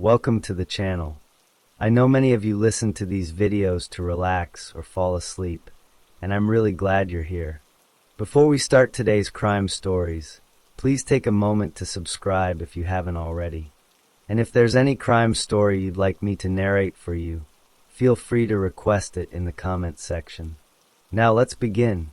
Welcome to the channel. I know many of you listen to these videos to relax or fall asleep, and I'm really glad you're here. Before we start today's crime stories, please take a moment to subscribe if you haven't already. And if there's any crime story you'd like me to narrate for you, feel free to request it in the comment section. Now let's begin.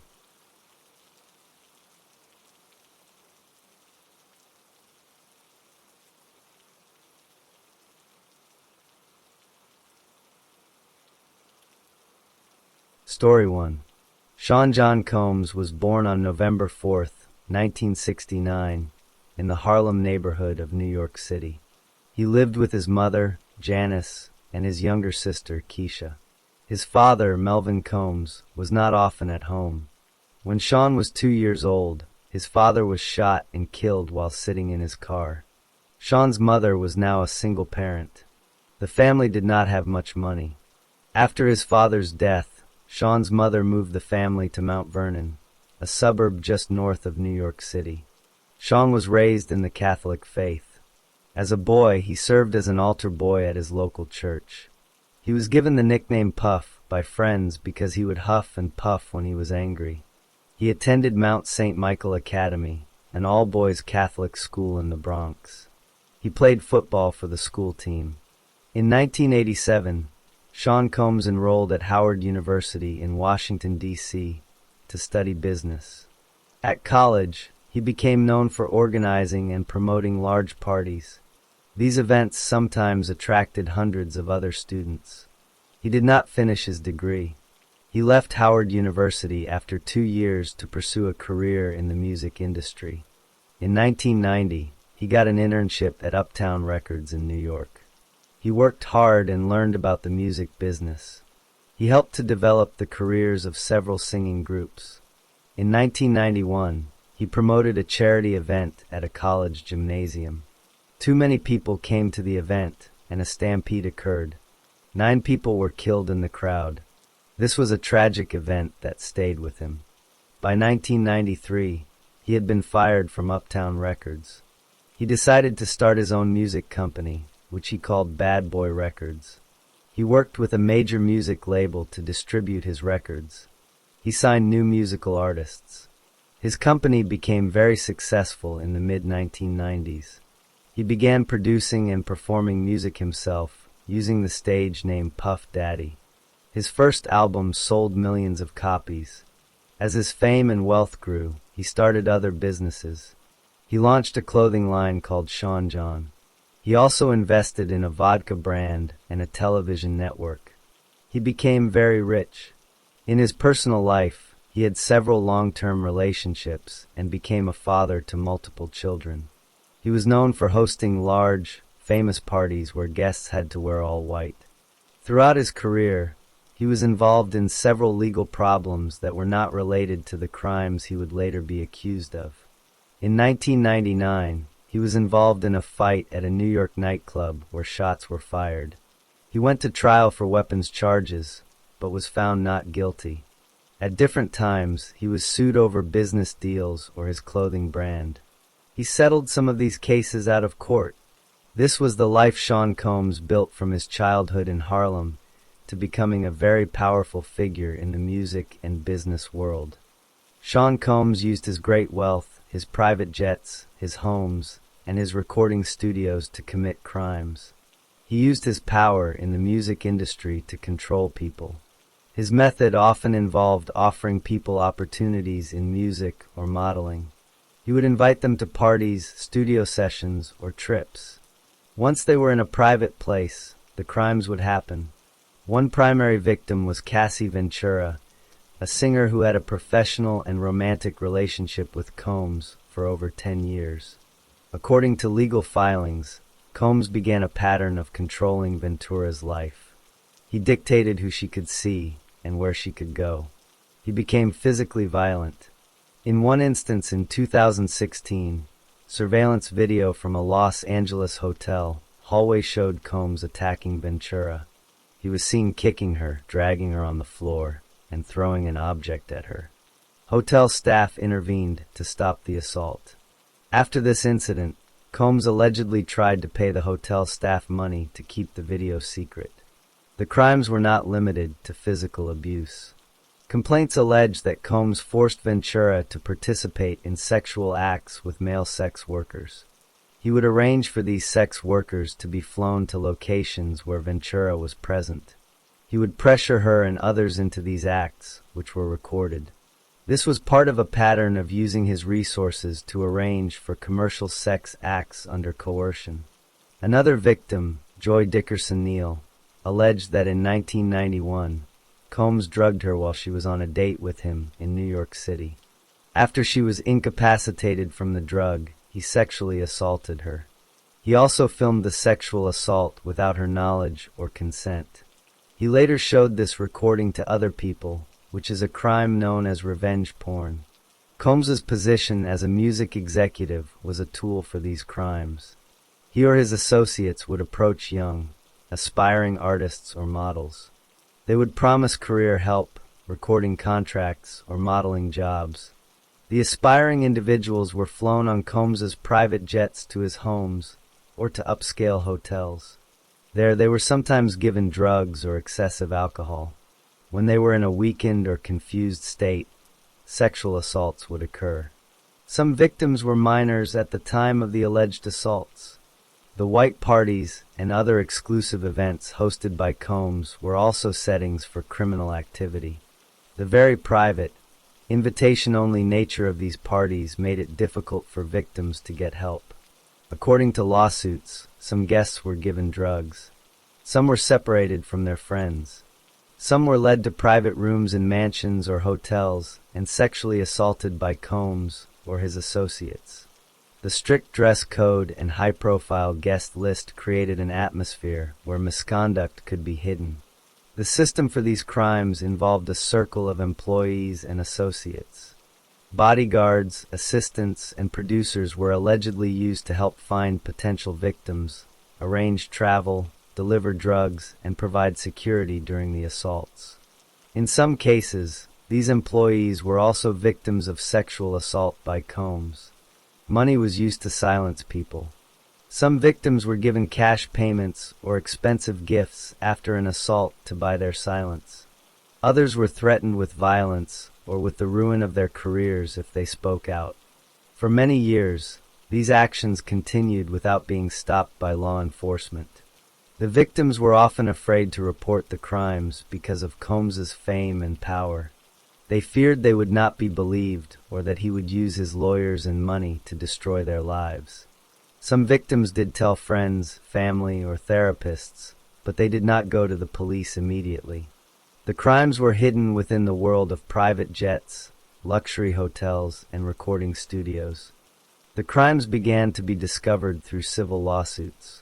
Story 1. Sean John Combs was born on November 4th, 1969, in the Harlem neighborhood of New York City. He lived with his mother, Janice, and his younger sister, Keisha. His father, Melvin Combs, was not often at home. When Sean was 2 years old, his father was shot and killed while sitting in his car. Sean's mother was now a single parent. The family did not have much money. After his father's death, Sean's mother moved the family to Mount Vernon, a suburb just north of New York City. Sean was raised in the Catholic faith. As a boy, he served as an altar boy at his local church. He was given the nickname Puff by friends because he would huff and puff when he was angry. He attended Mount St. Michael Academy, an all-boys Catholic school in the Bronx. He played football for the school team. In 1987, Sean Combs enrolled at Howard University in Washington, D.C. to study business. At college, he became known for organizing and promoting large parties. These events sometimes attracted hundreds of other students. He did not finish his degree. He left Howard University after 2 years to pursue a career in the music industry. In 1990, he got an internship at Uptown Records in New York. He worked hard and learned about the music business. He helped to develop the careers of several singing groups. In 1991, he promoted a charity event at a college gymnasium. Too many people came to the event, and a stampede occurred. 9 people were killed in the crowd. This was a tragic event that stayed with him. By 1993, he had been fired from Uptown Records. He decided to start his own music company, which he called Bad Boy Records. He worked with a major music label to distribute his records. He signed new musical artists. His company became very successful in the mid-1990s. He began producing and performing music himself, using the stage name Puff Daddy. His first album sold millions of copies. As his fame and wealth grew, he started other businesses. He launched a clothing line called Sean John. He also invested in a vodka brand and a television network. He became very rich. In his personal life, he had several long-term relationships and became a father to multiple children. He was known for hosting large, famous parties where guests had to wear all white. Throughout his career, he was involved in several legal problems that were not related to the crimes he would later be accused of. In 1999, he was involved in a fight at a New York nightclub where shots were fired. He went to trial for weapons charges, but was found not guilty. At different times, he was sued over business deals or his clothing brand. He settled some of these cases out of court. This was the life Sean Combs built from his childhood in Harlem to becoming a very powerful figure in the music and business world. Sean Combs used his great wealth, his private jets, his homes, and his recording studios to commit crimes. He used his power in the music industry to control people. His method often involved offering people opportunities in music or modeling. He would invite them to parties, studio sessions, or trips. Once they were in a private place, the crimes would happen. One primary victim was Cassie Ventura, a singer who had a professional and romantic relationship with Combs for over 10 years. According to legal filings, Combs began a pattern of controlling Ventura's life. He dictated who she could see and where she could go. He became physically violent. In one instance in 2016, surveillance video from a Los Angeles hotel hallway showed Combs attacking Ventura. He was seen kicking her, dragging her on the floor, and throwing an object at her. Hotel staff intervened to stop the assault. After this incident, Combs allegedly tried to pay the hotel staff money to keep the video secret. The crimes were not limited to physical abuse. Complaints allege that Combs forced Ventura to participate in sexual acts with male sex workers. He would arrange for these sex workers to be flown to locations where Ventura was present. He would pressure her and others into these acts, which were recorded. This was part of a pattern of using his resources to arrange for commercial sex acts under coercion. Another victim, Joy Dickerson Neal, alleged that in 1991, Combs drugged her while she was on a date with him in New York City. After she was incapacitated from the drug, he sexually assaulted her. He also filmed the sexual assault without her knowledge or consent. He later showed this recording to other people, which is a crime known as revenge porn. Combs's position as a music executive was a tool for these crimes. He or his associates would approach young, aspiring artists or models. They would promise career help, recording contracts, or modeling jobs. The aspiring individuals were flown on Combs's private jets to his homes or to upscale hotels. There, they were sometimes given drugs or excessive alcohol. When they were in a weakened or confused state, sexual assaults would occur. Some victims were minors at the time of the alleged assaults. The white parties and other exclusive events hosted by Combs were also settings for criminal activity. The very private, invitation-only nature of these parties made it difficult for victims to get help. According to lawsuits, some guests were given drugs. Some were separated from their friends. Some were led to private rooms in mansions or hotels and sexually assaulted by Combs or his associates. The strict dress code and high-profile guest list created an atmosphere where misconduct could be hidden. The system for these crimes involved a circle of employees and associates. Bodyguards, assistants, and producers were allegedly used to help find potential victims, arrange travel, deliver drugs, and provide security during the assaults. In some cases, these employees were also victims of sexual assault by Combs. Money was used to silence people. Some victims were given cash payments or expensive gifts after an assault to buy their silence. Others were threatened with violence or with the ruin of their careers if they spoke out. For many years, these actions continued without being stopped by law enforcement. The victims were often afraid to report the crimes because of Combs's fame and power. They feared they would not be believed or that he would use his lawyers and money to destroy their lives. Some victims did tell friends, family, or therapists, but they did not go to the police immediately. The crimes were hidden within the world of private jets, luxury hotels, and recording studios. The crimes began to be discovered through civil lawsuits.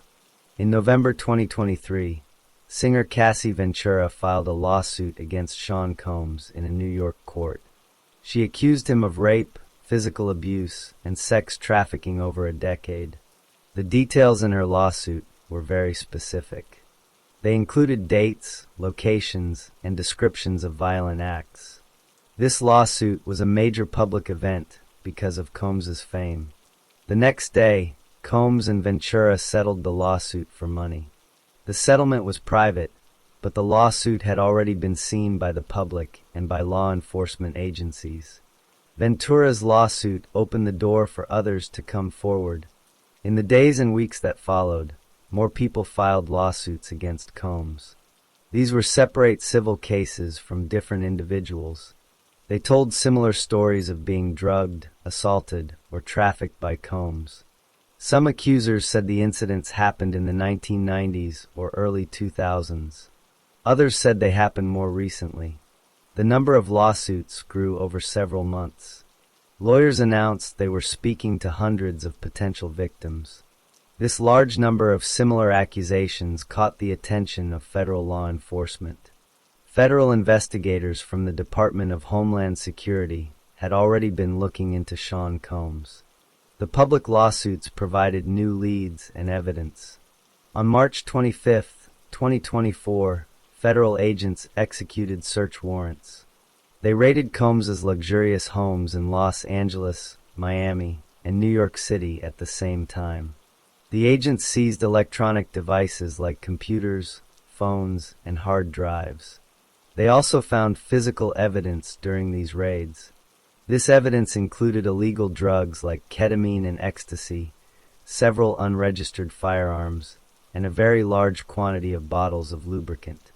In November 2023, singer Cassie Ventura filed a lawsuit against Sean Combs in a New York court. She accused him of rape, physical abuse, and sex trafficking over a decade. The details in her lawsuit were very specific. They included dates, locations, and descriptions of violent acts. This lawsuit was a major public event because of Combs's fame. The next day, Combs and Ventura settled the lawsuit for money. The settlement was private, but the lawsuit had already been seen by the public and by law enforcement agencies. Ventura's lawsuit opened the door for others to come forward. In the days and weeks that followed, more people filed lawsuits against Combs. These were separate civil cases from different individuals. They told similar stories of being drugged, assaulted, or trafficked by Combs. Some accusers said the incidents happened in the 1990s or early 2000s. Others said they happened more recently. The number of lawsuits grew over several months. Lawyers announced they were speaking to hundreds of potential victims. This large number of similar accusations caught the attention of federal law enforcement. Federal investigators from the Department of Homeland Security had already been looking into Sean Combs. The public lawsuits provided new leads and evidence. On March 25, 2024, federal agents executed search warrants. They raided Combs's luxurious homes in Los Angeles, Miami, and New York City at the same time. The agents seized electronic devices like computers, phones, and hard drives. They also found physical evidence during these raids. This evidence included illegal drugs like ketamine and ecstasy, several unregistered firearms, and a very large quantity of bottles of lubricant.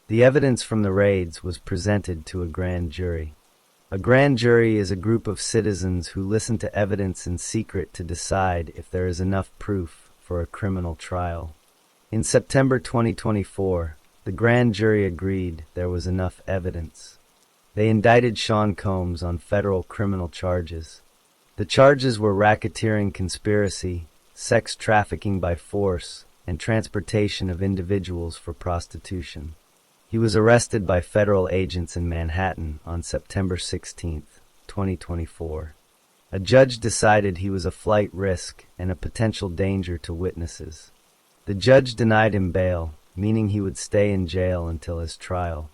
The evidence from the raids was presented to a grand jury. A grand jury is a group of citizens who listen to evidence in secret to decide if there is enough proof for a criminal trial. In September 2024, the grand jury agreed there was enough evidence. They indicted Sean Combs on federal criminal charges. The charges were racketeering conspiracy, sex trafficking by force, and transportation of individuals for prostitution. He was arrested by federal agents in Manhattan on September 16, 2024. A judge decided he was a flight risk and a potential danger to witnesses. The judge denied him bail, meaning he would stay in jail until his trial.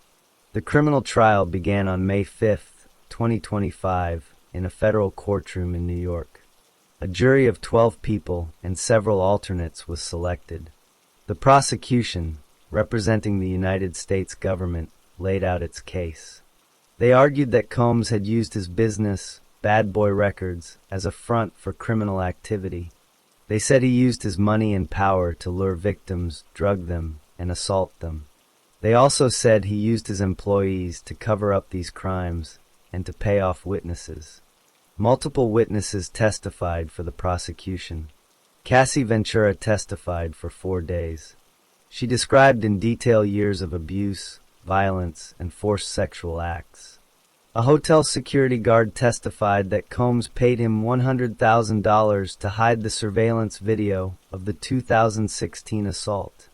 The criminal trial began on May 5, 2025, in a federal courtroom in New York. A jury of 12 people and several alternates was selected. The prosecution, representing the United States government, laid out its case. They argued that Combs had used his business, Bad Boy Records, as a front for criminal activity. They said he used his money and power to lure victims, drug them, and assault them. They also said he used his employees to cover up these crimes and to pay off witnesses. Multiple witnesses testified for the prosecution. Cassie Ventura testified for 4 days. She described in detail years of abuse, violence, and forced sexual acts. A hotel security guard testified that Combs paid him $100,000 to hide the surveillance video of the 2016 assault.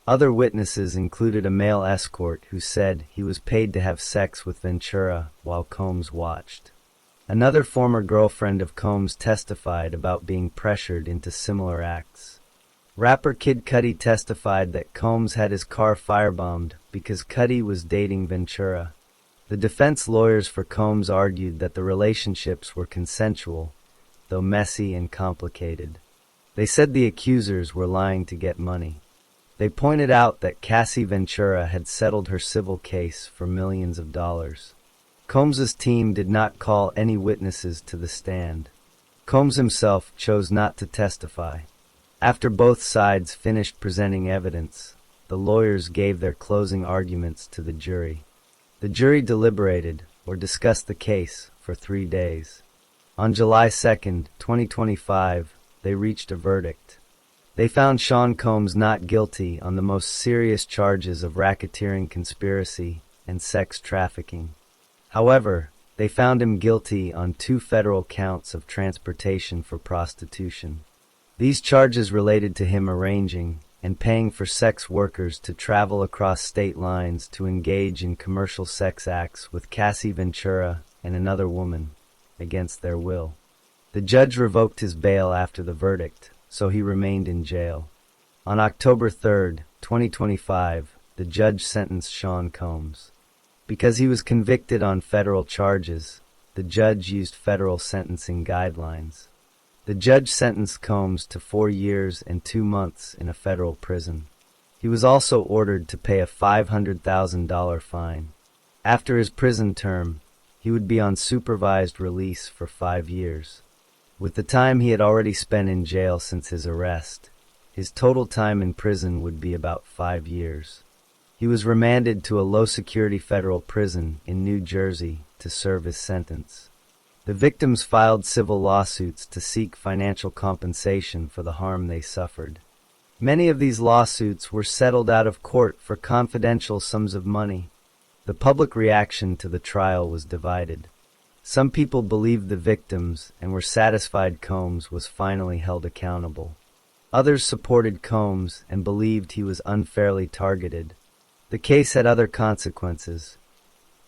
Other witnesses included a male escort who said he was paid to have sex with Ventura while Combs watched. Another former girlfriend of Combs testified about being pressured into similar acts. Rapper Kid Cudi testified that Combs had his car firebombed because Cudi was dating Ventura. The defense lawyers for Combs argued that the relationships were consensual, though messy and complicated. They said the accusers were lying to get money. They pointed out that Cassie Ventura had settled her civil case for millions of dollars. Combs's team did not call any witnesses to the stand. Combs himself chose not to testify. After both sides finished presenting evidence, the lawyers gave their closing arguments to the jury. The jury deliberated, or discussed the case, for 3 days. On July 2, 2025, they reached a verdict. They found Sean Combs not guilty on the most serious charges of racketeering conspiracy and sex trafficking. However, they found him guilty on 2 federal counts of transportation for prostitution. These charges related to him arranging and paying for sex workers to travel across state lines to engage in commercial sex acts with Cassie Ventura and another woman, against their will. The judge revoked his bail after the verdict, so he remained in jail. On October 3, 2025, the judge sentenced Sean Combs. Because he was convicted on federal charges, the judge used federal sentencing guidelines. The judge sentenced Combs to 4 years and 2 months in a federal prison. He was also ordered to pay a $500,000 fine. After his prison term, he would be on supervised release for 5 years. With the time he had already spent in jail since his arrest, his total time in prison would be about 5 years. He was remanded to a low-security federal prison in New Jersey to serve his sentence. The victims filed civil lawsuits to seek financial compensation for the harm they suffered. Many of these lawsuits were settled out of court for confidential sums of money. The public reaction to the trial was divided. Some people believed the victims and were satisfied Combs was finally held accountable. Others supported Combs and believed he was unfairly targeted. The case had other consequences.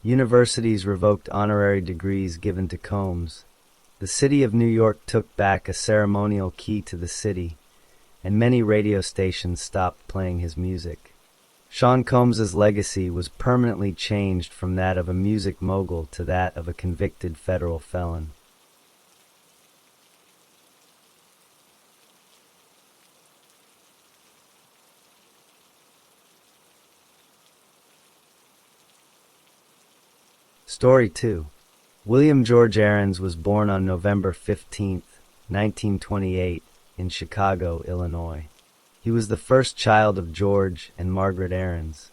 Universities revoked honorary degrees given to Combs. The city of New York took back a ceremonial key to the city, and many radio stations stopped playing his music. Sean Combs's legacy was permanently changed from that of a music mogul to that of a convicted federal felon. Story 2. William George Aarons was born on November 15, 1928, in Chicago, Illinois. He was the first child of George and Margaret Aarons.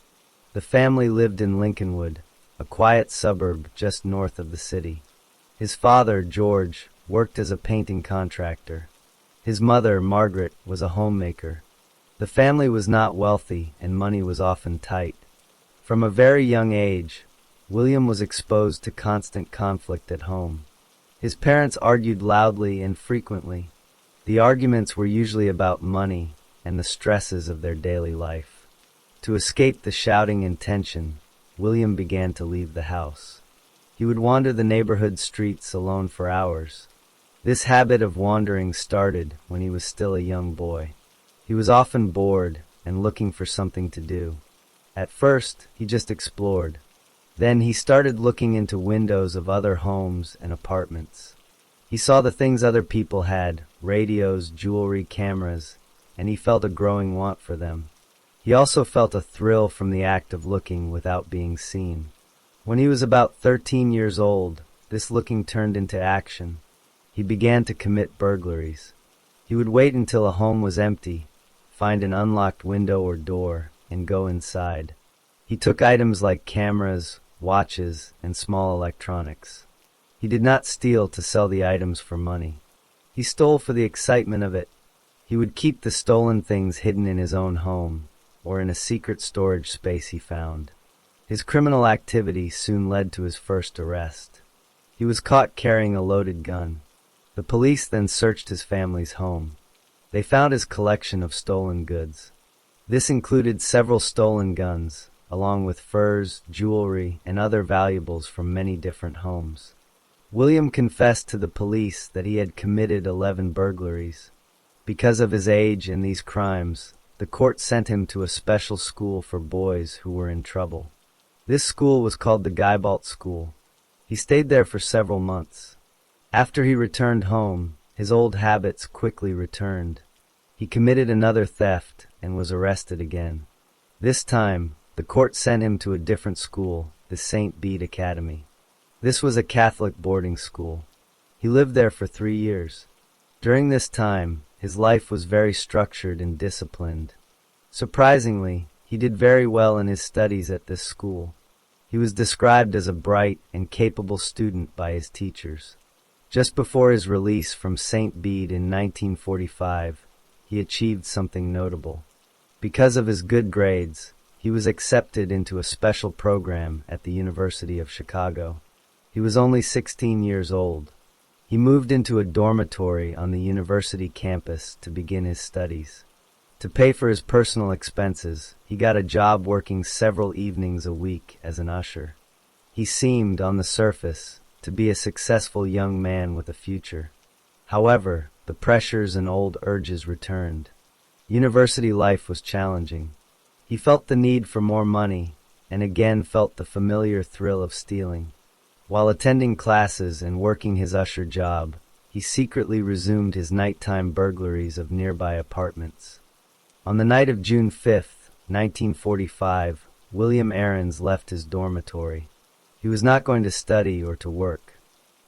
The family lived in Lincolnwood, a quiet suburb just north of the city. His father, George, worked as a painting contractor. His mother, Margaret, was a homemaker. The family was not wealthy and money was often tight. From a very young age, William was exposed to constant conflict at home. His parents argued loudly and frequently. The arguments were usually about money and the stresses of their daily life. To escape the shouting and tension, William began to leave the house. He would wander the neighborhood streets alone for hours. This habit of wandering started when he was still a young boy. He was often bored and looking for something to do. At first, he just explored. Then he started looking into windows of other homes and apartments. He saw the things other people had, radios, jewelry, cameras, and he felt a growing want for them. He also felt a thrill from the act of looking without being seen. When he was about 13 years old, this looking turned into action. He began to commit burglaries. He would wait until a home was empty, find an unlocked window or door, and go inside. He took items like cameras, watches, and small electronics. He did not steal to sell the items for money. He stole for the excitement of it. He would keep the stolen things hidden in his own home, or in a secret storage space he found. His criminal activity soon led to his first arrest. He was caught carrying a loaded gun. The police then searched his family's home. They found his collection of stolen goods. This included several stolen guns, along with furs, jewelry, and other valuables from many different homes. William confessed to the police that he had committed 11 burglaries. Because of his age and these crimes, the court sent him to a special school for boys who were in trouble. This school was called the Guybolt School. He stayed there for several months. After he returned home, his old habits quickly returned. He committed another theft and was arrested again. This time, the court sent him to a different school, the St. Bede Academy. This was a Catholic boarding school. He lived there for 3 years. During this time, his life was very structured and disciplined. Surprisingly, he did very well in his studies at this school. He was described as a bright and capable student by his teachers. Just before his release from St. Bede in 1945, he achieved something notable. Because of his good grades, he was accepted into a special program at the University of Chicago. He was only 16 years old. He moved into a dormitory on the university campus to begin his studies. To pay for his personal expenses, he got a job working several evenings a week as an usher. He seemed, on the surface, to be a successful young man with a future. However, the pressures and old urges returned. University life was challenging. He felt the need for more money, and again felt the familiar thrill of stealing. While attending classes and working his usher job, he secretly resumed his nighttime burglaries of nearby apartments. On the night of June 5, 1945, William Aarons left his dormitory. He was not going to study or to work.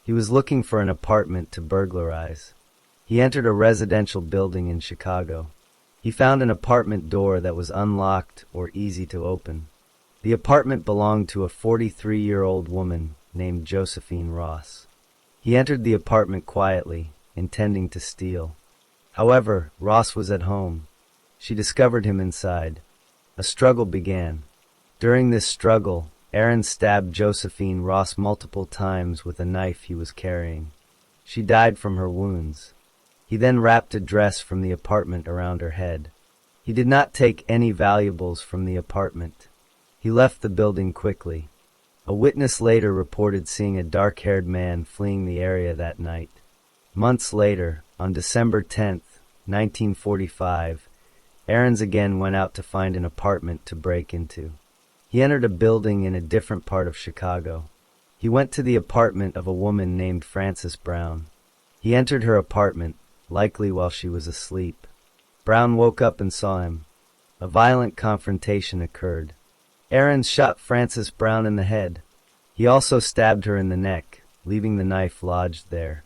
He was looking for an apartment to burglarize. He entered a residential building in Chicago. He found an apartment door that was unlocked or easy to open. The apartment belonged to a 43-year-old woman named Josephine Ross. He entered the apartment quietly, intending to steal. However, Ross was at home. She discovered him inside. A struggle began. During this struggle, Aaron stabbed Josephine Ross multiple times with a knife he was carrying. She died from her wounds. He then wrapped a dress from the apartment around her head. He did not take any valuables from the apartment. He left the building quickly. A witness later reported seeing a dark-haired man fleeing the area that night. Months later, on December 10, 1945, Aarons again went out to find an apartment to break into. He entered a building in a different part of Chicago. He went to the apartment of a woman named Frances Brown. He entered her apartment, likely while she was asleep. Brown woke up and saw him. A violent confrontation occurred. Aarons shot Frances Brown in the head. He also stabbed her in the neck, leaving the knife lodged there.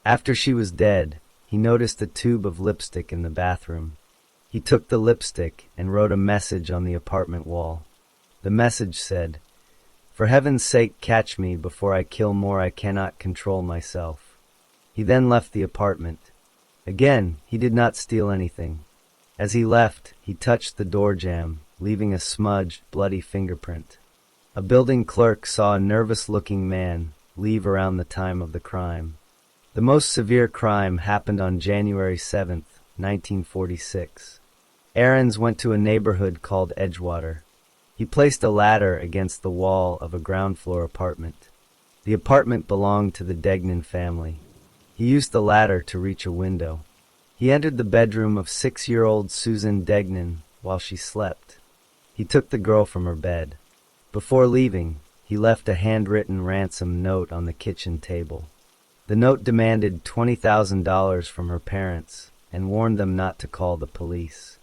After she was dead, he noticed a tube of lipstick in the bathroom. He took the lipstick and wrote a message on the apartment wall. The message said, "For heaven's sake, catch me before I kill more. I cannot control myself." He then left the apartment. Again, he did not steal anything. As he left, he touched the door jamb, leaving a smudged, bloody fingerprint. A building clerk saw a nervous-looking man leave around the time of the crime. The most severe crime happened on January 7th, 1946. Aarons went to a neighborhood called Edgewater. He placed a ladder against the wall of a ground-floor apartment. The apartment belonged to the Degnan family. He used the ladder to reach a window. He entered the bedroom of 6-year-old Susan Degnan while she slept. He took the girl from her bed. Before leaving, he left a handwritten ransom note on the kitchen table. The note demanded $20,000 from her parents and warned them not to call the police.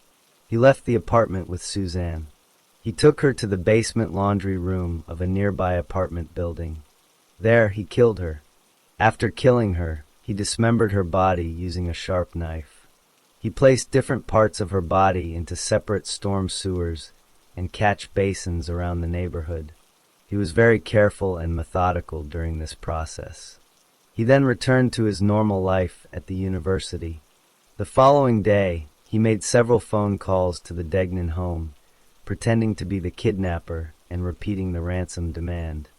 He left the apartment with Suzanne. He took her to the basement laundry room of a nearby apartment building. There, he killed her. After killing her, he dismembered her body using a sharp knife. He placed different parts of her body into separate storm sewers and catch basins around the neighborhood. He was very careful and methodical during this process. He then returned to his normal life at the university. The following day, he made several phone calls to the Degnan home, pretending to be the kidnapper and repeating the ransom demand.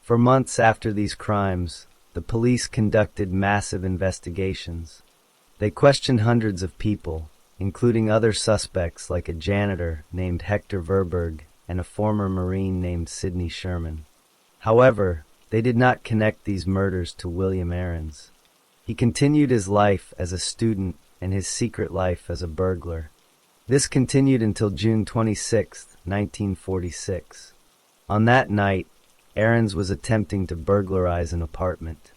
For months after these crimes, the police conducted massive investigations. They questioned hundreds of people, including other suspects like a janitor named Hector Verberg and a former Marine named Sidney Sherman. However, they did not connect these murders to William Aarons. He continued his life as a student and his secret life as a burglar. This continued until June 26, 1946. On that night, Aarons was attempting to burglarize an apartment.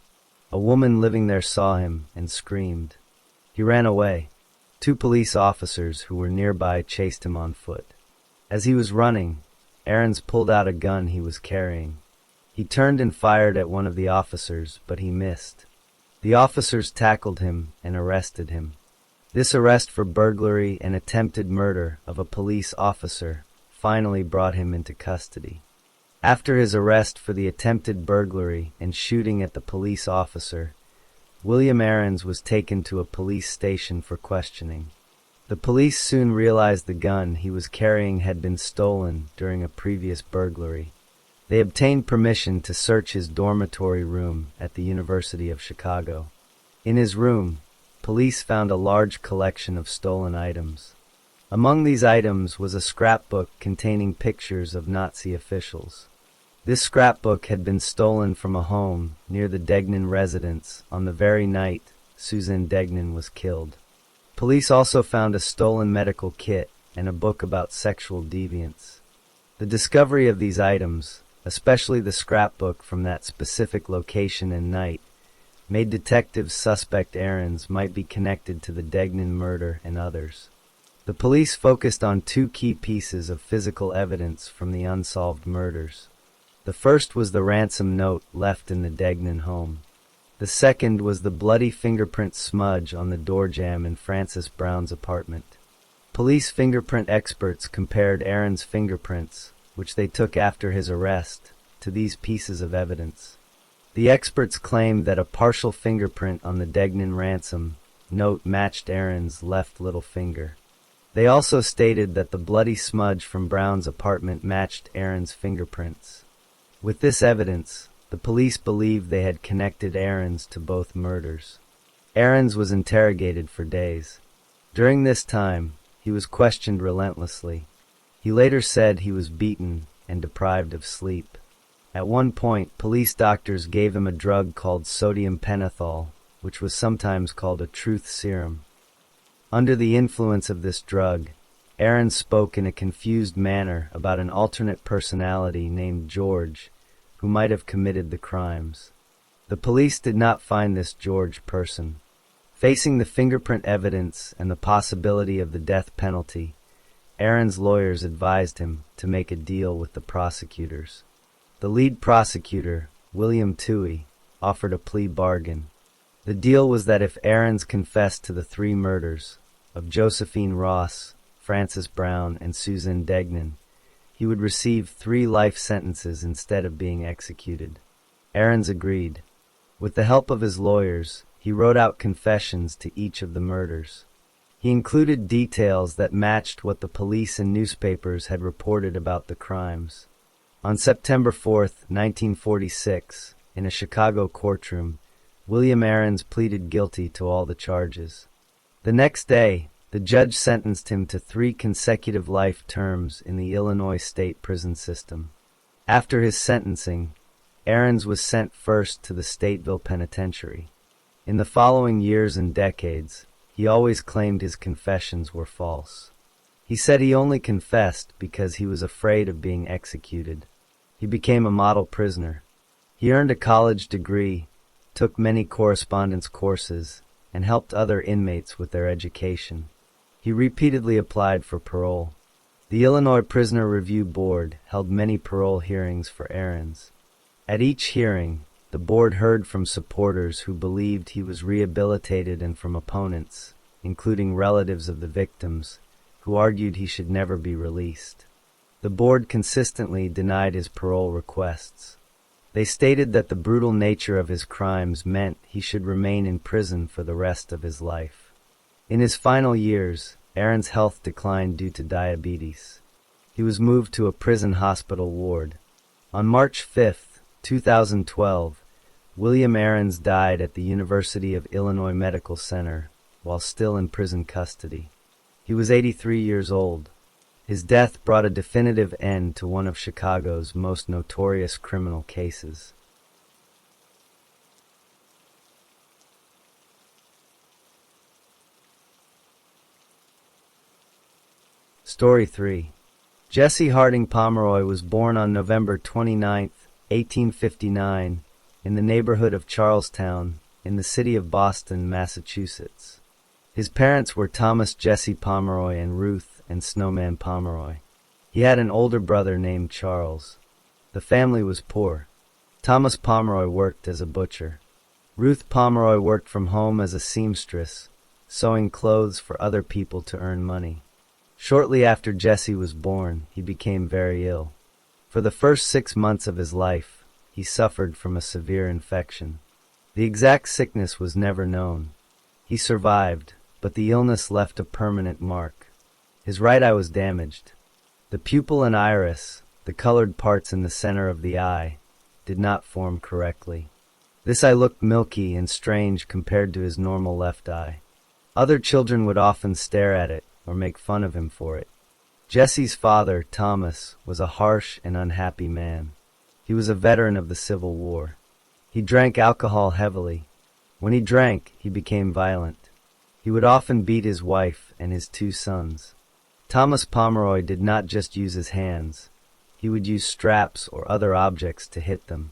A woman living there saw him and screamed. He ran away. 2 police officers who were nearby chased him on foot. As he was running, Aarons pulled out a gun he was carrying. He turned and fired at one of the officers, but he missed. The officers tackled him and arrested him. This arrest for burglary and attempted murder of a police officer finally brought him into custody. After his arrest for the attempted burglary and shooting at the police officer, William Aarons was taken to a police station for questioning. The police soon realized the gun he was carrying had been stolen during a previous burglary. They obtained permission to search his dormitory room at the University of Chicago. In his room, police found a large collection of stolen items. Among these items was a scrapbook containing pictures of Nazi officials. This scrapbook had been stolen from a home near the Degnan residence on the very night Susan Degnan was killed. Police also found a stolen medical kit and a book about sexual deviance. The discovery of these items, especially the scrapbook from that specific location and night, made detectives suspect Aarons might be connected to the Degnan murder and others. The police focused on 2 key pieces of physical evidence from the unsolved murders. The first was the ransom note left in the Degnan home. The second was the bloody fingerprint smudge on the door jamb in Frances Brown's apartment. Police fingerprint experts compared Aarons' fingerprints, which they took after his arrest, to these pieces of evidence. The experts claimed that a partial fingerprint on the Degnan ransom note matched Aarons' left little finger. They also stated that the bloody smudge from Brown's apartment matched Aarons' fingerprints. With this evidence, the police believed they had connected Aarons to both murders. Aarons was interrogated for days. During this time, he was questioned relentlessly. He later said he was beaten and deprived of sleep. At one point, police doctors gave him a drug called sodium pentothal, which was sometimes called a truth serum. Under the influence of this drug, Aarons spoke in a confused manner about an alternate personality named George, who might have committed the crimes. The police did not find this George person. Facing the fingerprint evidence and the possibility of the death penalty, Aarons' lawyers advised him to make a deal with the prosecutors. The lead prosecutor, William Toohey, offered a plea bargain. The deal was that if Aarons confessed to the 3 murders of Josephine Ross, Frances Brown, and Susan Degnan, he would receive 3 life sentences instead of being executed. Aarons agreed. With the help of his lawyers, he wrote out confessions to each of the murders. He included details that matched what the police and newspapers had reported about the crimes. On September 4, 1946, in a Chicago courtroom, William Aarons pleaded guilty to all the charges. The next day, the judge sentenced him to 3 consecutive life terms in the Illinois state prison system. After his sentencing, Aarons was sent first to the Stateville Penitentiary. In the following years and decades, he always claimed his confessions were false. He said he only confessed because he was afraid of being executed. He became a model prisoner. He earned a college degree, took many correspondence courses, and helped other inmates with their education. He repeatedly applied for parole. The Illinois Prisoner Review Board held many parole hearings for Aarons. At each hearing, the board heard from supporters who believed he was rehabilitated and from opponents, including relatives of the victims, who argued he should never be released. The board consistently denied his parole requests. They stated that the brutal nature of his crimes meant he should remain in prison for the rest of his life. In his final years, Aarons' health declined due to diabetes. He was moved to a prison hospital ward. On March 5, 2012, William Aarons died at the University of Illinois Medical Center while still in prison custody. He was 83 years old. His death brought a definitive end to one of Chicago's most notorious criminal cases. Story 3. Jesse Harding Pomeroy was born on November 29, 1859, in the neighborhood of Charlestown, in the city of Boston, Massachusetts. His parents were Thomas Jesse Pomeroy and Ruth and Snowman Pomeroy. He had an older brother named Charles. The family was poor. Thomas Pomeroy worked as a butcher. Ruth Pomeroy worked from home as a seamstress, sewing clothes for other people to earn money. Shortly after Jesse was born, he became very ill. For the first 6 months of his life, he suffered from a severe infection. The exact sickness was never known. He survived, but the illness left a permanent mark. His right eye was damaged. The pupil and iris, the colored parts in the center of the eye, did not form correctly. This eye looked milky and strange compared to his normal left eye. Other children would often stare at it or make fun of him for it. Jesse's father, Thomas, was a harsh and unhappy man. He was a veteran of the Civil War. He drank alcohol heavily. When he drank, he became violent. He would often beat his wife and his 2 sons. Thomas Pomeroy did not just use his hands. He would use straps or other objects to hit them.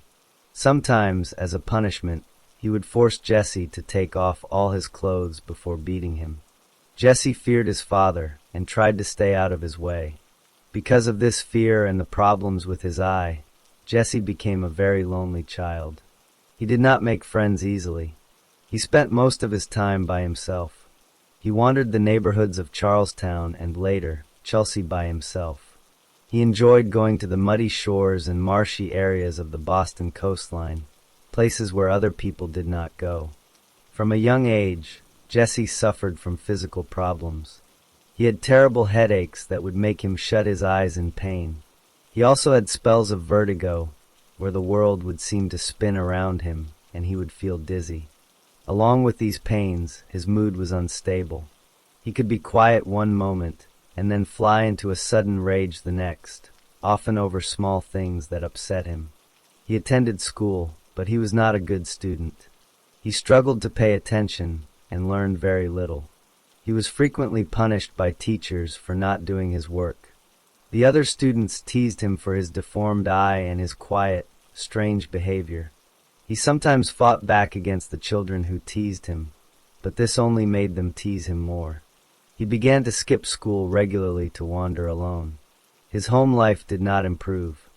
Sometimes, as a punishment, he would force Jesse to take off all his clothes before beating him. Jesse feared his father and tried to stay out of his way. Because of this fear and the problems with his eye, Jesse became a very lonely child. He did not make friends easily. He spent most of his time by himself. He wandered the neighborhoods of Charlestown and later, Chelsea by himself. He enjoyed going to the muddy shores and marshy areas of the Boston coastline, places where other people did not go. From a young age, Jesse suffered from physical problems. He had terrible headaches that would make him shut his eyes in pain. He also had spells of vertigo, where the world would seem to spin around him and he would feel dizzy. Along with these pains, his mood was unstable. He could be quiet one moment and then fly into a sudden rage the next, often over small things that upset him. He attended school, but he was not a good student. He struggled to pay attention and learned very little. He was frequently punished by teachers for not doing his work. The other students teased him for his deformed eye and his quiet, strange behavior. He sometimes fought back against the children who teased him, but this only made them tease him more. He began to skip school regularly to wander alone. His home life did not improve.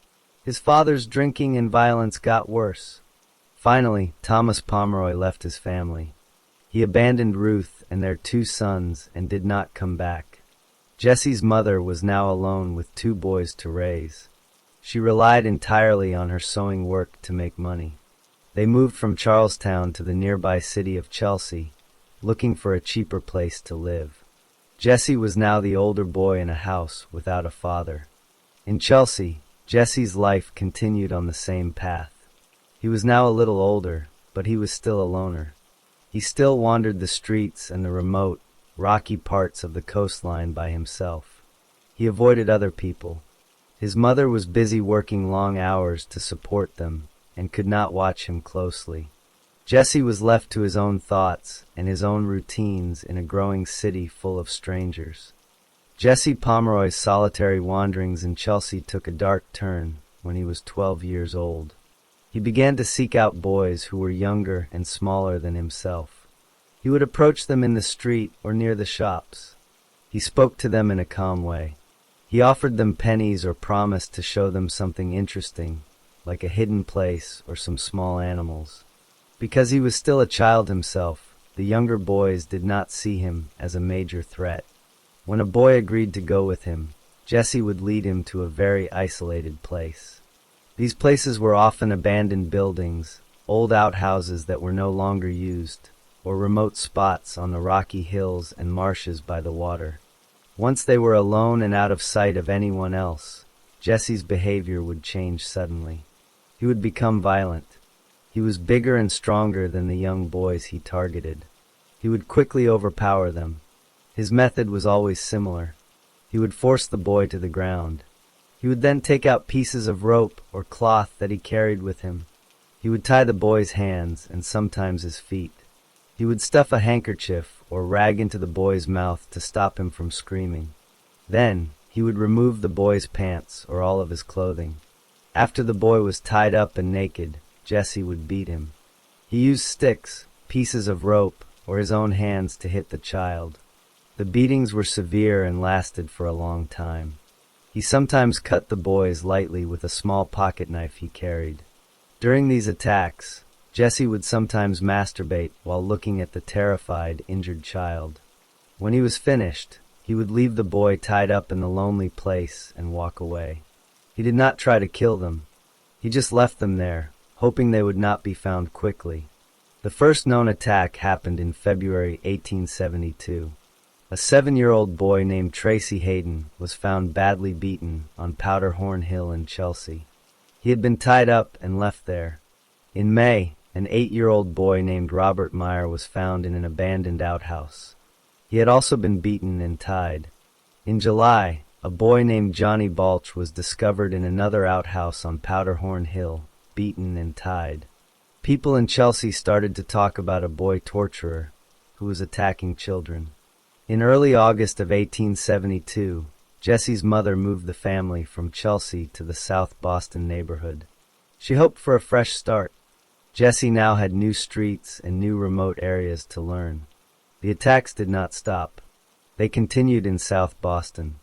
His father's drinking and violence got worse. Finally, Thomas Pomeroy left his family. He abandoned Ruth and their 2 sons and did not come back. Jesse's mother was now alone with 2 boys to raise. She relied entirely on her sewing work to make money. They moved from Charlestown to the nearby city of Chelsea, looking for a cheaper place to live. Jesse was now the older boy in a house without a father. In Chelsea, Jesse's life continued on the same path. He was now a little older, but he was still a loner. He still wandered the streets and the remote, rocky parts of the coastline by himself. He avoided other people. His mother was busy working long hours to support them and could not watch him closely. Jesse was left to his own thoughts and his own routines in a growing city full of strangers. Jesse Pomeroy's solitary wanderings in Chelsea took a dark turn when he was 12 years old. He began to seek out boys who were younger and smaller than himself. He would approach them in the street or near the shops. He spoke to them in a calm way. He offered them pennies or promised to show them something interesting, like a hidden place or some small animals. Because he was still a child himself, the younger boys did not see him as a major threat. When a boy agreed to go with him, Jesse would lead him to a very isolated place. These places were often abandoned buildings, old outhouses that were no longer used, or remote spots on the rocky hills and marshes by the water. Once they were alone and out of sight of anyone else, Jesse's behavior would change suddenly. He would become violent. He was bigger and stronger than the young boys he targeted. He would quickly overpower them. His method was always similar. He would force the boy to the ground. He would then take out pieces of rope or cloth that he carried with him. He would tie the boy's hands and sometimes his feet. He would stuff a handkerchief or rag into the boy's mouth to stop him from screaming. Then, he would remove the boy's pants or all of his clothing. After the boy was tied up and naked, Jesse would beat him. He used sticks, pieces of rope, or his own hands to hit the child. The beatings were severe and lasted for a long time. He sometimes cut the boys lightly with a small pocket knife he carried. During these attacks, Jesse would sometimes masturbate while looking at the terrified, injured child. When he was finished, he would leave the boy tied up in the lonely place and walk away. He did not try to kill them. He just left them there, hoping they would not be found quickly. The first known attack happened in February 1872. A 7-year-old boy named Tracy Hayden was found badly beaten on Powderhorn Hill in Chelsea. He had been tied up and left there. In May, an 8-year-old boy named Robert Meyer was found in an abandoned outhouse. He had also been beaten and tied. In July, a boy named Johnny Balch was discovered in another outhouse on Powderhorn Hill, beaten and tied. People in Chelsea started to talk about a boy torturer who was attacking children. In early August of 1872, Jesse's mother moved the family from Chelsea to the South Boston neighborhood. She hoped for a fresh start. Jesse now had new streets and new remote areas to learn. The attacks did not stop. They continued in South Boston.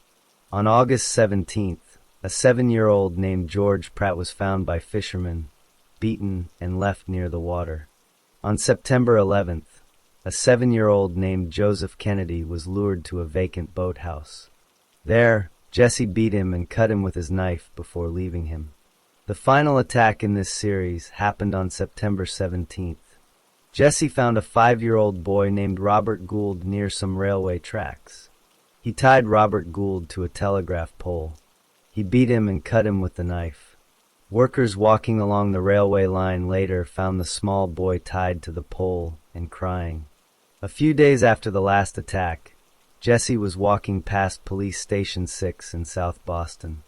On August 17th, a 7-year-old named George Pratt was found by fishermen, beaten and left near the water. On September 11th, a 7-year-old named Joseph Kennedy was lured to a vacant boathouse. There, Jesse beat him and cut him with his knife before leaving him. The final attack in this series happened on September 17th. Jesse found a 5-year-old boy named Robert Gould near some railway tracks. He tied Robert Gould to a telegraph pole. He beat him and cut him with the knife. Workers walking along the railway line later found the small boy tied to the pole and crying. A few days after the last attack, Jesse was walking past Police Station 6 in South Boston.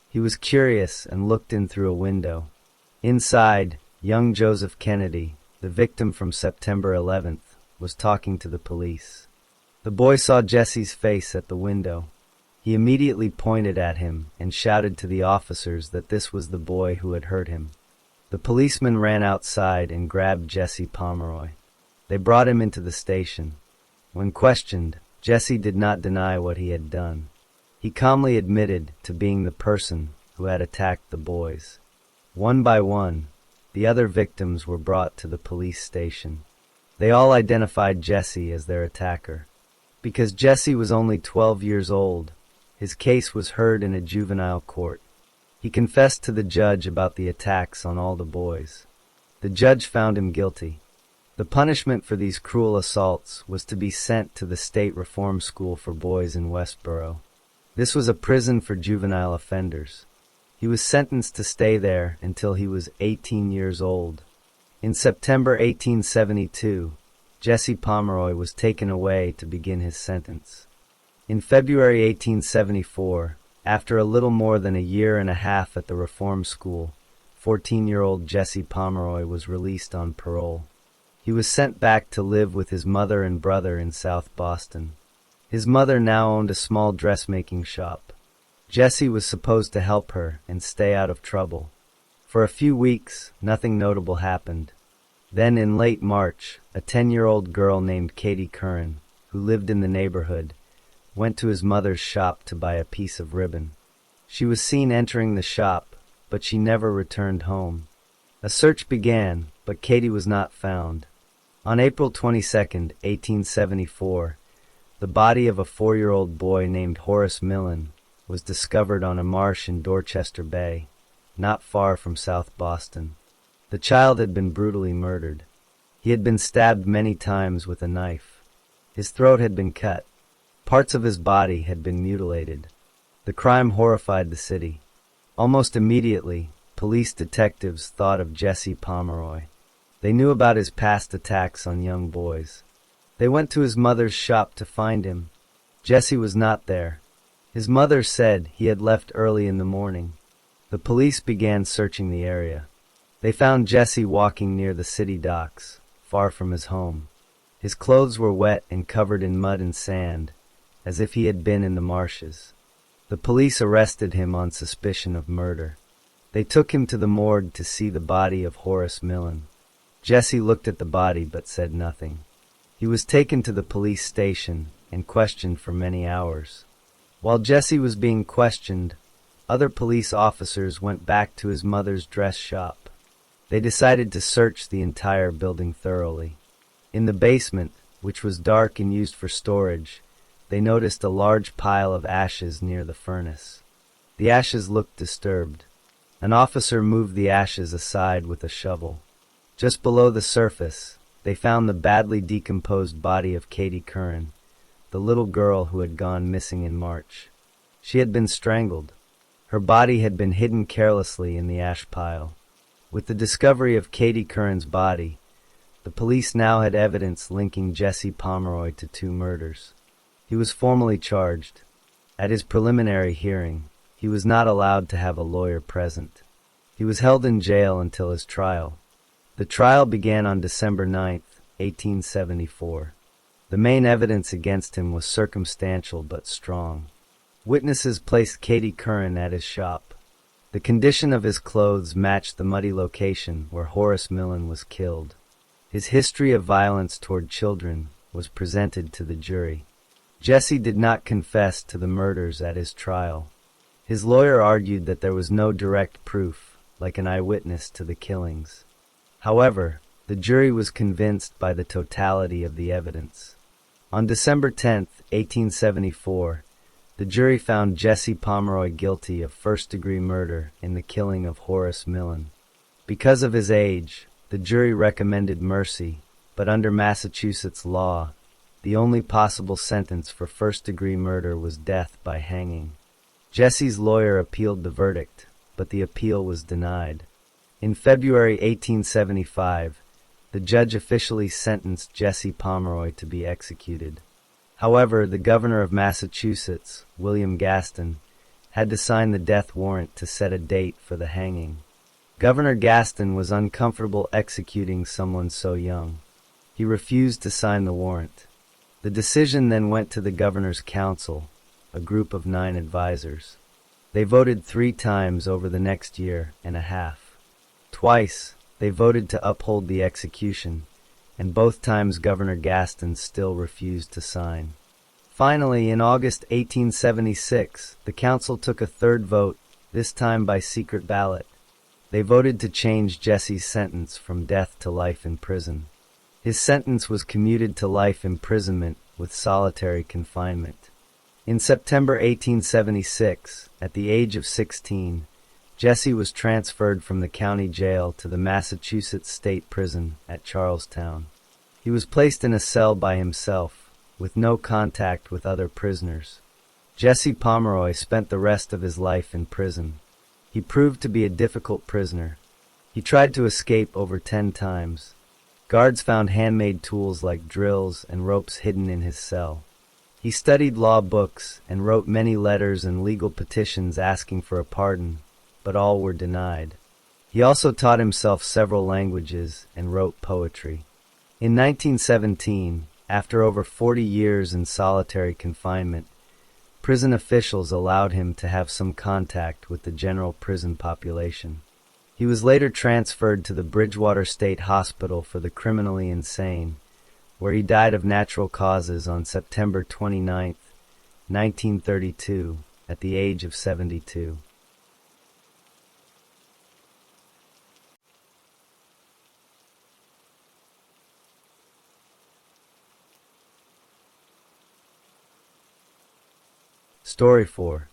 He was curious and looked in through a window. Inside, young Joseph Kennedy, the victim from September 11th, was talking to the police. The boy saw Jesse's face at the window. He immediately pointed at him and shouted to the officers that this was the boy who had hurt him. The policeman ran outside and grabbed Jesse Pomeroy. They brought him into the station. When questioned, Jesse did not deny what he had done. He calmly admitted to being the person who had attacked the boys. One by one, the other victims were brought to the police station. They all identified Jesse as their attacker. Because Jesse was only 12 years old, his case was heard in a juvenile court. He confessed to the judge about the attacks on all the boys. The judge found him guilty. The punishment for these cruel assaults was to be sent to the State Reform School for Boys in Westboro. This was a prison for juvenile offenders. He was sentenced to stay there until he was 18 years old. In September 1872, Jesse Pomeroy was taken away to begin his sentence. In February 1874, after a little more than a year and a half at the reform school, 14-year-old Jesse Pomeroy was released on parole. He was sent back to live with his mother and brother in South Boston. His mother now owned a small dressmaking shop. Jesse was supposed to help her and stay out of trouble. For a few weeks, nothing notable happened. Then in late March, a 10-year-old girl named Katie Curran, who lived in the neighborhood, went to his mother's shop to buy a piece of ribbon. She was seen entering the shop, but she never returned home. A search began, but Katie was not found. On April 22, 1874, the body of a 4-year-old boy named Horace Millen was discovered on a marsh in Dorchester Bay, not far from South Boston. The child had been brutally murdered. He had been stabbed many times with a knife. His throat had been cut. Parts of his body had been mutilated. The crime horrified the city. Almost immediately, police detectives thought of Jesse Pomeroy. They knew about his past attacks on young boys. They went to his mother's shop to find him. Jesse was not there. His mother said he had left early in the morning. The police began searching the area. They found Jesse walking near the city docks, far from his home. His clothes were wet and covered in mud and sand, as if he had been in the marshes. The police arrested him on suspicion of murder. They took him to the morgue to see the body of Horace Millen. Jesse looked at the body but said nothing. He was taken to the police station and questioned for many hours. While Jesse was being questioned, other police officers went back to his mother's dress shop. They decided to search the entire building thoroughly. In the basement, which was dark and used for storage, they noticed a large pile of ashes near the furnace. The ashes looked disturbed. An officer moved the ashes aside with a shovel. Just below the surface, they found the badly decomposed body of Katie Curran, the little girl who had gone missing in March. She had been strangled. Her body had been hidden carelessly in the ash pile. With the discovery of Katie Curran's body, the police now had evidence linking Jesse Pomeroy to 2 murders. He was formally charged. At his preliminary hearing, he was not allowed to have a lawyer present. He was held in jail until his trial. The trial began on December 9, 1874. The main evidence against him was circumstantial but strong. Witnesses placed Katie Curran at his shop. The condition of his clothes matched the muddy location where Horace Millen was killed. His history of violence toward children was presented to the jury. Jesse did not confess to the murders at his trial. His lawyer argued that there was no direct proof, like an eyewitness to the killings. However, the jury was convinced by the totality of the evidence. On December 10, 1874, the jury found Jesse Pomeroy guilty of first-degree murder in the killing of Horace Millen. Because of his age, the jury recommended mercy, but under Massachusetts law, the only possible sentence for first-degree murder was death by hanging. Jesse's lawyer appealed the verdict, but the appeal was denied. In February 1875, the judge officially sentenced Jesse Pomeroy to be executed. However, the governor of Massachusetts, William Gaston, had to sign the death warrant to set a date for the hanging. Governor Gaston was uncomfortable executing someone so young. He refused to sign the warrant. The decision then went to the governor's council, a group of 9 advisors. They voted 3 times over the next year and a half. Twice, they voted to uphold the execution, and both times Governor Gaston still refused to sign. Finally, in August 1876, the council took a 3rd vote, this time by secret ballot. They voted to change Jesse's sentence from death to life in prison. His sentence was commuted to life imprisonment with solitary confinement. In September 1876, at the age of 16, Jesse was transferred from the county jail to the Massachusetts State Prison at Charlestown. He was placed in a cell by himself, with no contact with other prisoners. Jesse Pomeroy spent the rest of his life in prison. He proved to be a difficult prisoner. He tried to escape over 10 times. Guards found handmade tools like drills and ropes hidden in his cell. He studied law books and wrote many letters and legal petitions asking for a pardon, but all were denied. He also taught himself several languages and wrote poetry. In 1917, after over 40 years in solitary confinement, prison officials allowed him to have some contact with the general prison population. He was later transferred to the Bridgewater State Hospital for the Criminally Insane, where he died of natural causes on September 29, 1932, at the age of 72. Story 4.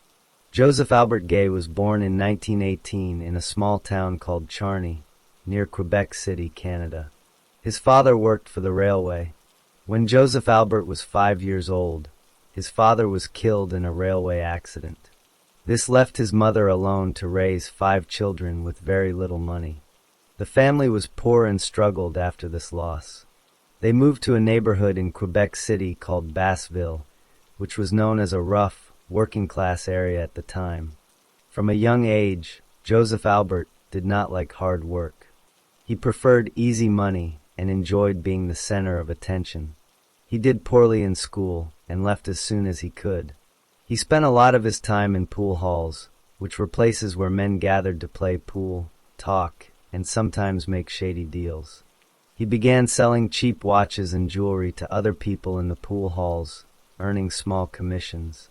Joseph Albert Gay was born in 1918 in a small town called Charny, near Quebec City, Canada. His father worked for the railway. When Joseph Albert was 5 years old, his father was killed in a railway accident. This left his mother alone to raise 5 children with very little money. The family was poor and struggled after this loss. They moved to a neighborhood in Quebec City called Bassville, which was known as a rough, working-class area at the time. From a young age, Joseph Albert did not like hard work. He preferred easy money and enjoyed being the center of attention. He did poorly in school and left as soon as he could. He spent a lot of his time in pool halls, which were places where men gathered to play pool, talk, and sometimes make shady deals. He began selling cheap watches and jewelry to other people in the pool halls, earning small commissions.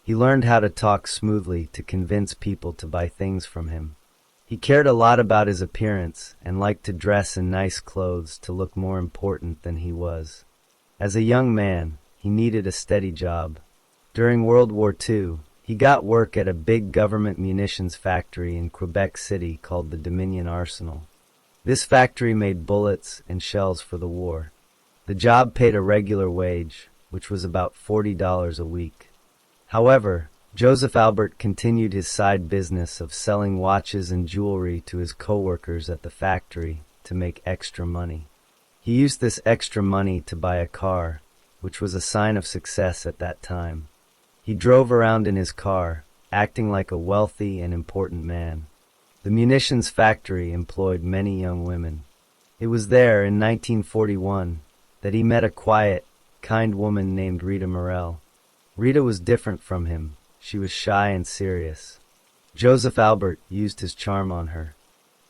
He learned how to talk smoothly to convince people to buy things from him. He cared a lot about his appearance and liked to dress in nice clothes to look more important than he was. As a young man, he needed a steady job. During World War II, he got work at a big government munitions factory in Quebec City called the Dominion Arsenal. This factory made bullets and shells for the war. The job paid a regular wage, which was about $40 a week. However, Joseph Albert continued his side business of selling watches and jewelry to his co-workers at the factory to make extra money. He used this extra money to buy a car, which was a sign of success at that time. He drove around in his car, acting like a wealthy and important man. The munitions factory employed many young women. It was there in 1941 that he met a quiet, kind woman named Rita Morel. Rita was different from him. She was shy and serious. Joseph Albert used his charm on her.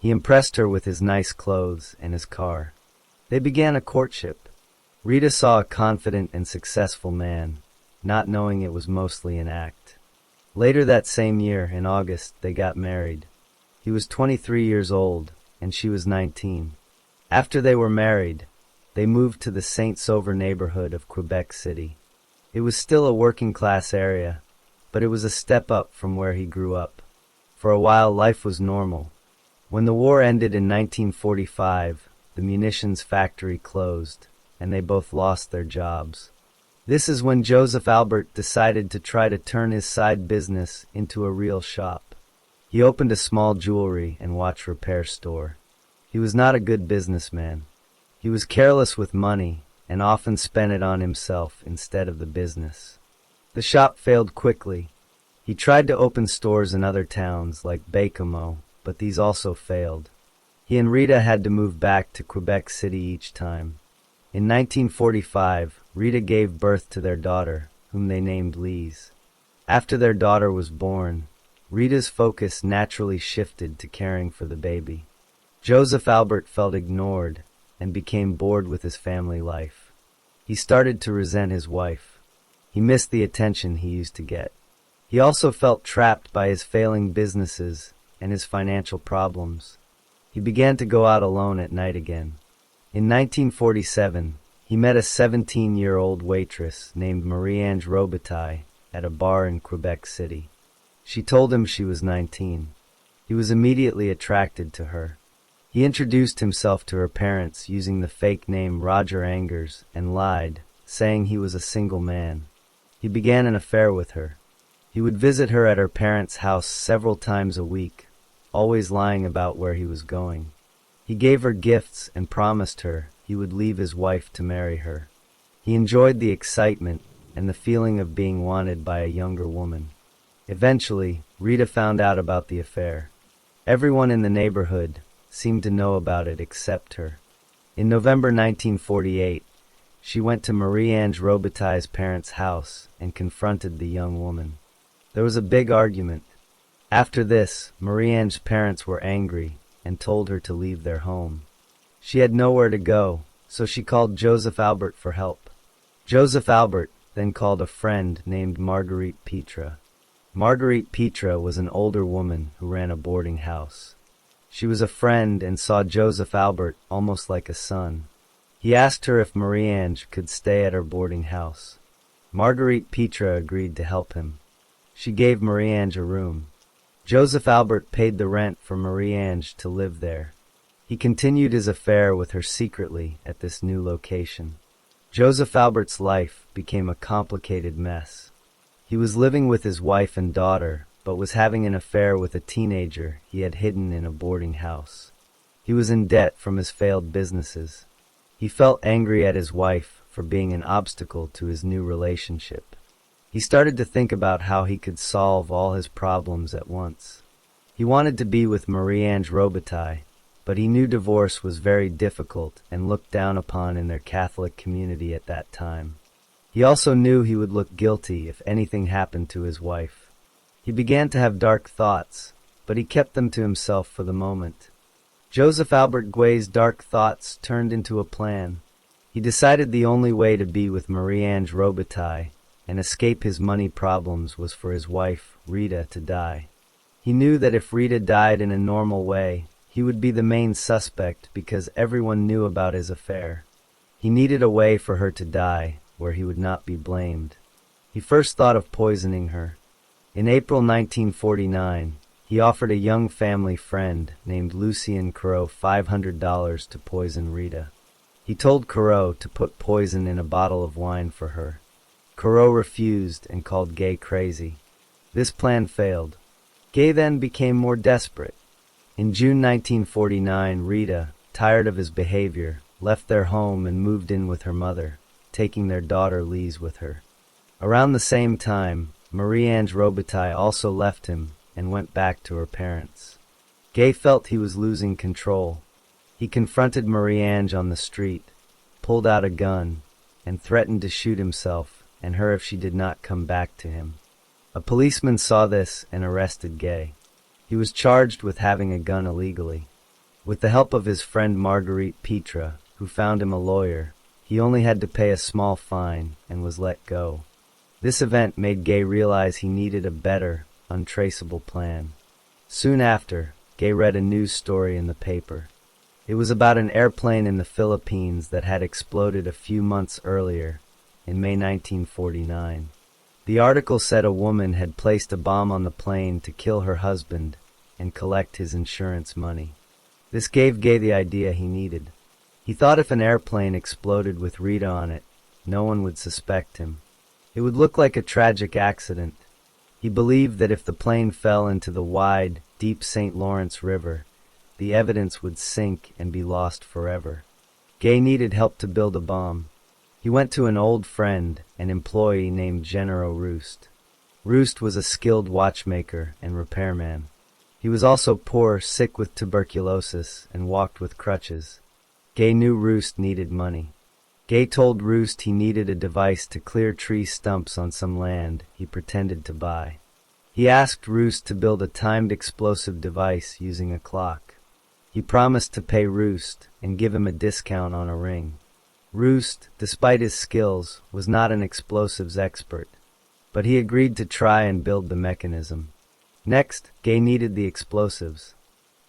He impressed her with his nice clothes and his car. They began a courtship. Rita saw a confident and successful man, not knowing it was mostly an act. Later that same year, in August, they got married. He was 23 years old, and she was 19. After they were married, they moved to the Saint-Sauveur neighborhood of Quebec City. It was still a working-class area, but it was a step up from where he grew up. For a while, life was normal. When the war ended in 1945, the munitions factory closed, and they both lost their jobs. This is when Joseph Albert decided to try to turn his side business into a real shop. He opened a small jewelry and watch repair store. He was not a good businessman. He was careless with money and often spent it on himself instead of the business. The shop failed quickly. He tried to open stores in other towns like Baie-Comeau, but these also failed. He and Rita had to move back to Quebec City each time. In 1945, Rita gave birth to their daughter, whom they named Lise. After their daughter was born, Rita's focus naturally shifted to caring for the baby. Joseph Albert felt ignored and became bored with his family life. He started to resent his wife. He missed the attention he used to get. He also felt trapped by his failing businesses and his financial problems. He began to go out alone at night again. In 1947, he met a 17-year-old waitress named Marie-Ange Robitaille at a bar in Quebec City. She told him she was 19. He was immediately attracted to her. He introduced himself to her parents using the fake name Roger Angers and lied, saying he was a single man. He began an affair with her. He would visit her at her parents' house several times a week, always lying about where he was going. He gave her gifts and promised her he would leave his wife to marry her. He enjoyed the excitement and the feeling of being wanted by a younger woman. Eventually, Rita found out about the affair. Everyone in the neighborhood seemed to know about it except her. In November 1948, she went to Marie-Ange Robitaille's parents' house and confronted the young woman. There was a big argument. After this, Marie-Ange's parents were angry and told her to leave their home. She had nowhere to go, so she called Joseph Albert for help. Joseph Albert then called a friend named Marguerite Petra. Marguerite Petra was an older woman who ran a boarding house. She was a friend and saw Joseph Albert almost like a son. He asked her if Marie-Ange could stay at her boarding house. Marguerite Petra agreed to help him. She gave Marie-Ange a room. Joseph Albert paid the rent for Marie-Ange to live there. He continued his affair with her secretly at this new location. Joseph Albert's life became a complicated mess. He was living with his wife and daughter, but was having an affair with a teenager he had hidden in a boarding house. He was in debt from his failed businesses. He felt angry at his wife for being an obstacle to his new relationship. He started to think about how he could solve all his problems at once. He wanted to be with Marie-Ange Robitaille, but he knew divorce was very difficult and looked down upon in their Catholic community at that time. He also knew he would look guilty if anything happened to his wife. He began to have dark thoughts, but he kept them to himself for the moment. Joseph Albert Guay's dark thoughts turned into a plan. He decided the only way to be with Marie-Ange Robitaille and escape his money problems was for his wife, Rita, to die. He knew that if Rita died in a normal way, he would be the main suspect because everyone knew about his affair. He needed a way for her to die where he would not be blamed. He first thought of poisoning her. In April 1949, he offered a young family friend named Lucien Corot $500 to poison Rita. He told Corot to put poison in a bottle of wine for her. Corot refused and called Gay crazy. This plan failed. Gay then became more desperate. In June 1949, Rita, tired of his behavior, left their home and moved in with her mother, taking their daughter Lise with her. Around the same time, Marie-Ange Robitaille also left him and went back to her parents. Gay felt he was losing control. He confronted Marie-Ange on the street, pulled out a gun, and threatened to shoot himself and her if she did not come back to him. A policeman saw this and arrested Gay. He was charged with having a gun illegally. With the help of his friend Marguerite Petra, who found him a lawyer, he only had to pay a small fine and was let go. This event made Gay realize he needed a better, untraceable plan. Soon after, Gay read a news story in the paper. It was about an airplane in the Philippines that had exploded a few months earlier, in May 1949. The article said a woman had placed a bomb on the plane to kill her husband and collect his insurance money. This gave Gay the idea he needed. He thought if an airplane exploded with Rita on it, no one would suspect him. It would look like a tragic accident. He believed that if the plane fell into the wide, deep St. Lawrence River, the evidence would sink and be lost forever. Gay needed help to build a bomb. He went to an old friend, an employee named Genero Roost. Roost was a skilled watchmaker and repairman. He was also poor, sick with tuberculosis, and walked with crutches. Gay knew Roost needed money. Gay told Roost he needed a device to clear tree stumps on some land he pretended to buy. He asked Roost to build a timed explosive device using a clock. He promised to pay Roost and give him a discount on a ring. Roost, despite his skills, was not an explosives expert, but he agreed to try and build the mechanism. Next, Gay needed the explosives.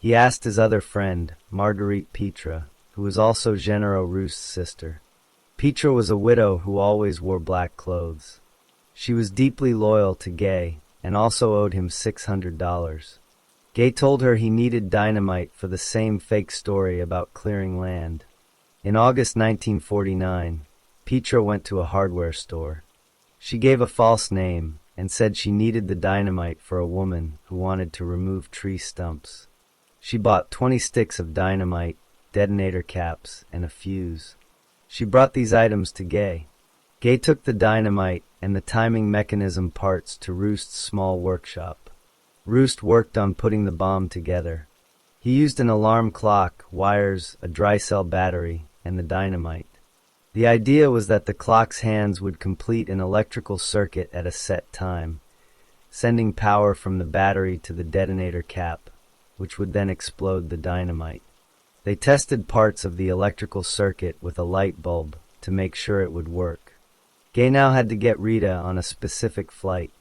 He asked his other friend, Marguerite Petra, who was also Généraux Roust's sister. Petra was a widow who always wore black clothes. She was deeply loyal to Gay and also owed him $600. Gay told her he needed dynamite for the same fake story about clearing land. In August 1949, Petra went to a hardware store. She gave a false name and said she needed the dynamite for a woman who wanted to remove tree stumps. She bought 20 sticks of dynamite, detonator caps, and a fuse. She brought these items to Gay. Gay took the dynamite and the timing mechanism parts to Roust's small workshop. Roust worked on putting the bomb together. He used an alarm clock, wires, a dry cell battery, and the dynamite. The idea was that the clock's hands would complete an electrical circuit at a set time, sending power from the battery to the detonator cap, which would then explode the dynamite. They tested parts of the electrical circuit with a light bulb to make sure it would work. Gay now had to get Rita on a specific flight.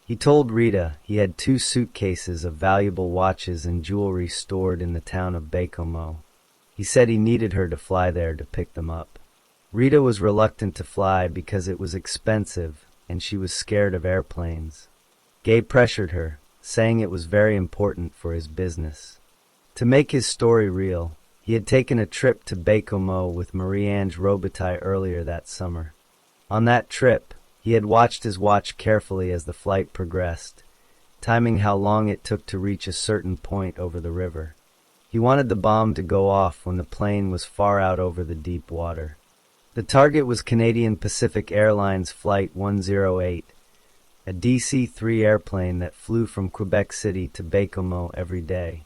He told Rita he had 2 suitcases of valuable watches and jewelry stored in the town of Baie-Comeau. He said he needed her to fly there to pick them up. Rita was reluctant to fly because it was expensive and she was scared of airplanes. Gay pressured her, saying it was very important for his business. To make his story real, he had taken a trip to Baie-Comeau with Marie-Ange Robitaille earlier that summer. On that trip, he had watched his watch carefully as the flight progressed, timing how long it took to reach a certain point over the river. He wanted the bomb to go off when the plane was far out over the deep water. The target was Canadian Pacific Airlines Flight 108, a DC-3 airplane that flew from Quebec City to Baie-Comeau every day.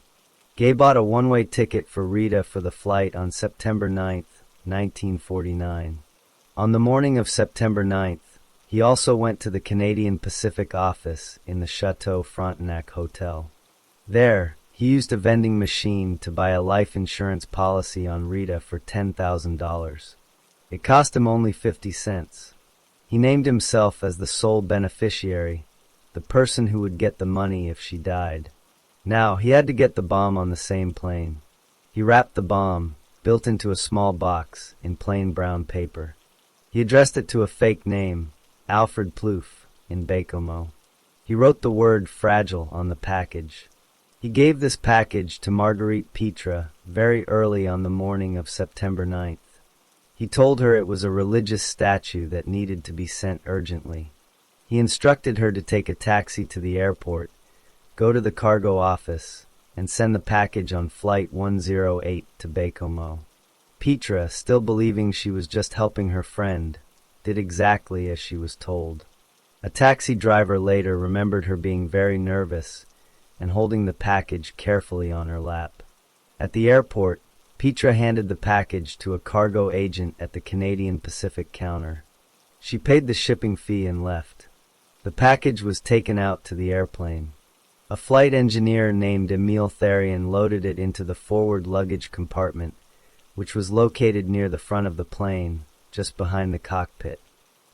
Gay bought a one-way ticket for Rita for the flight on September 9, 1949. On the morning of September 9th, he also went to the Canadian Pacific office in the Chateau Frontenac Hotel. There, he used a vending machine to buy a life insurance policy on Rita for $10,000. It cost him only 50 cents. He named himself as the sole beneficiary, the person who would get the money if she died. Now, he had to get the bomb on the same plane. He wrapped the bomb, built into a small box, in plain brown paper. He addressed it to a fake name, Alfred Plouffe, in Baie-Comeau. He wrote the word fragile on the package. He gave this package to Marguerite Petra very early on the morning of September 9th. He told her it was a religious statue that needed to be sent urgently. He instructed her to take a taxi to the airport, go to the cargo office, and send the package on Flight 108 to Baie-Comeau. Petra, still believing she was just helping her friend, did exactly as she was told. A taxi driver later remembered her being very nervous and holding the package carefully on her lap. At the airport, Petra handed the package to a cargo agent at the Canadian Pacific counter. She paid the shipping fee and left. The package was taken out to the airplane. A flight engineer named Émile Thérien loaded it into the forward luggage compartment, which was located near the front of the plane, just behind the cockpit.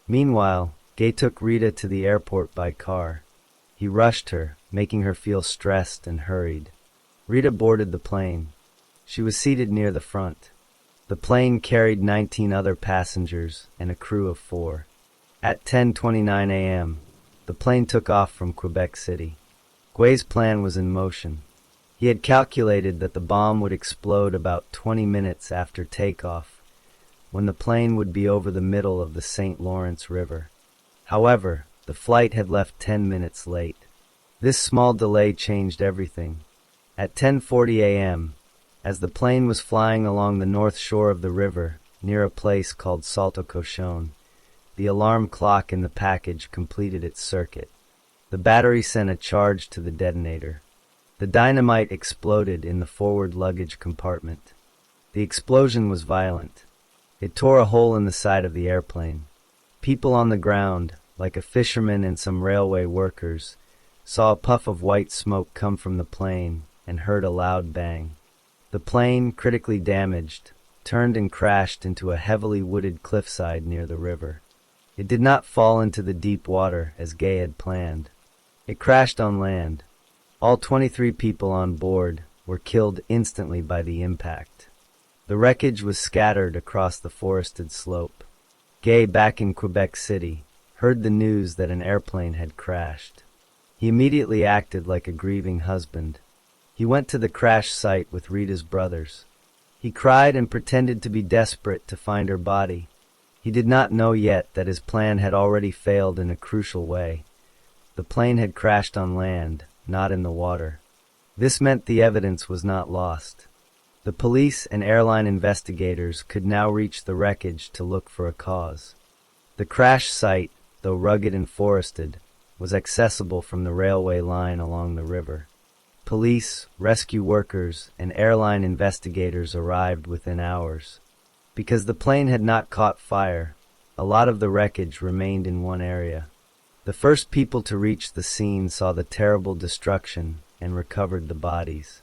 Meanwhile, Gay took Rita to the airport by car. He rushed her, making her feel stressed and hurried. Rita boarded the plane. She was seated near the front. The plane carried 19 other passengers and a crew of 4. At 10:29 a.m., the plane took off from Quebec City. Gay's plan was in motion. He had calculated that the bomb would explode about 20 minutes after takeoff, when the plane would be over the middle of the St. Lawrence River. However, the flight had left 10 minutes late. This small delay changed everything. At 10:40 a.m., as the plane was flying along the north shore of the river, near a place called Salto Cochon, the alarm clock in the package completed its circuit. The battery sent a charge to the detonator. The dynamite exploded in the forward luggage compartment. The explosion was violent. It tore a hole in the side of the airplane. People on the ground, like a fisherman and some railway workers, saw a puff of white smoke come from the plane and heard a loud bang. The plane, critically damaged, turned and crashed into a heavily wooded cliffside near the river. It did not fall into the deep water as Gay had planned. It crashed on land. All 23 people on board, were killed instantly by the impact. The wreckage was scattered across the forested slope. Gay, back in Quebec City, heard the news that an airplane had crashed. He immediately acted like a grieving husband. He went to the crash site with Rita's brothers. He cried and pretended to be desperate to find her body. He did not know yet that his plan had already failed in a crucial way. The plane had crashed on land, not in the water. This meant the evidence was not lost. The police and airline investigators could now reach the wreckage to look for a cause. The crash site, though rugged and forested, was accessible from the railway line along the river. Police, rescue workers, and airline investigators arrived within hours. Because the plane had not caught fire, a lot of the wreckage remained in one area. The first people to reach the scene saw the terrible destruction and recovered the bodies.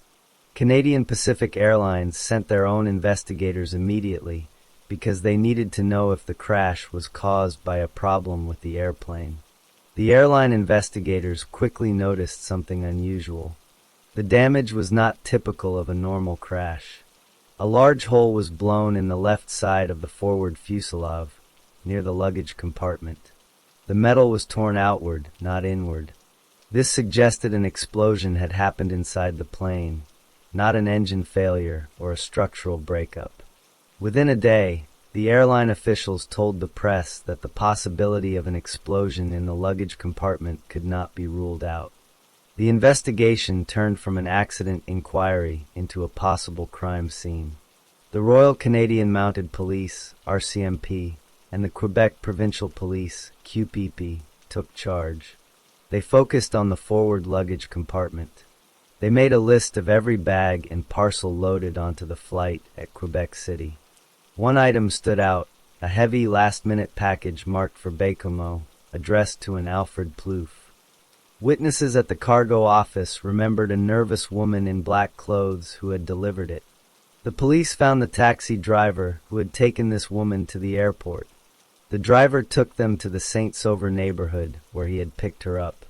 Canadian Pacific Airlines sent their own investigators immediately because they needed to know if the crash was caused by a problem with the airplane. The airline investigators quickly noticed something unusual. The damage was not typical of a normal crash. A large hole was blown in the left side of the forward fuselage, near the luggage compartment. The metal was torn outward, not inward. This suggested an explosion had happened inside the plane, not an engine failure or a structural breakup. Within a day, the airline officials told the press that the possibility of an explosion in the luggage compartment could not be ruled out. The investigation turned from an accident inquiry into a possible crime scene. The Royal Canadian Mounted Police, RCMP, and the Quebec Provincial Police, QPP, took charge. They focused on the forward luggage compartment. They made a list of every bag and parcel loaded onto the flight at Quebec City. One item stood out, a heavy last-minute package marked for Baie-Comeau, addressed to an Alfred Plouffe. Witnesses at the cargo office remembered a nervous woman in black clothes who had delivered it. The police found the taxi driver who had taken this woman to the airport. The driver took them to the Saint-Sauveur neighborhood where he had picked her up.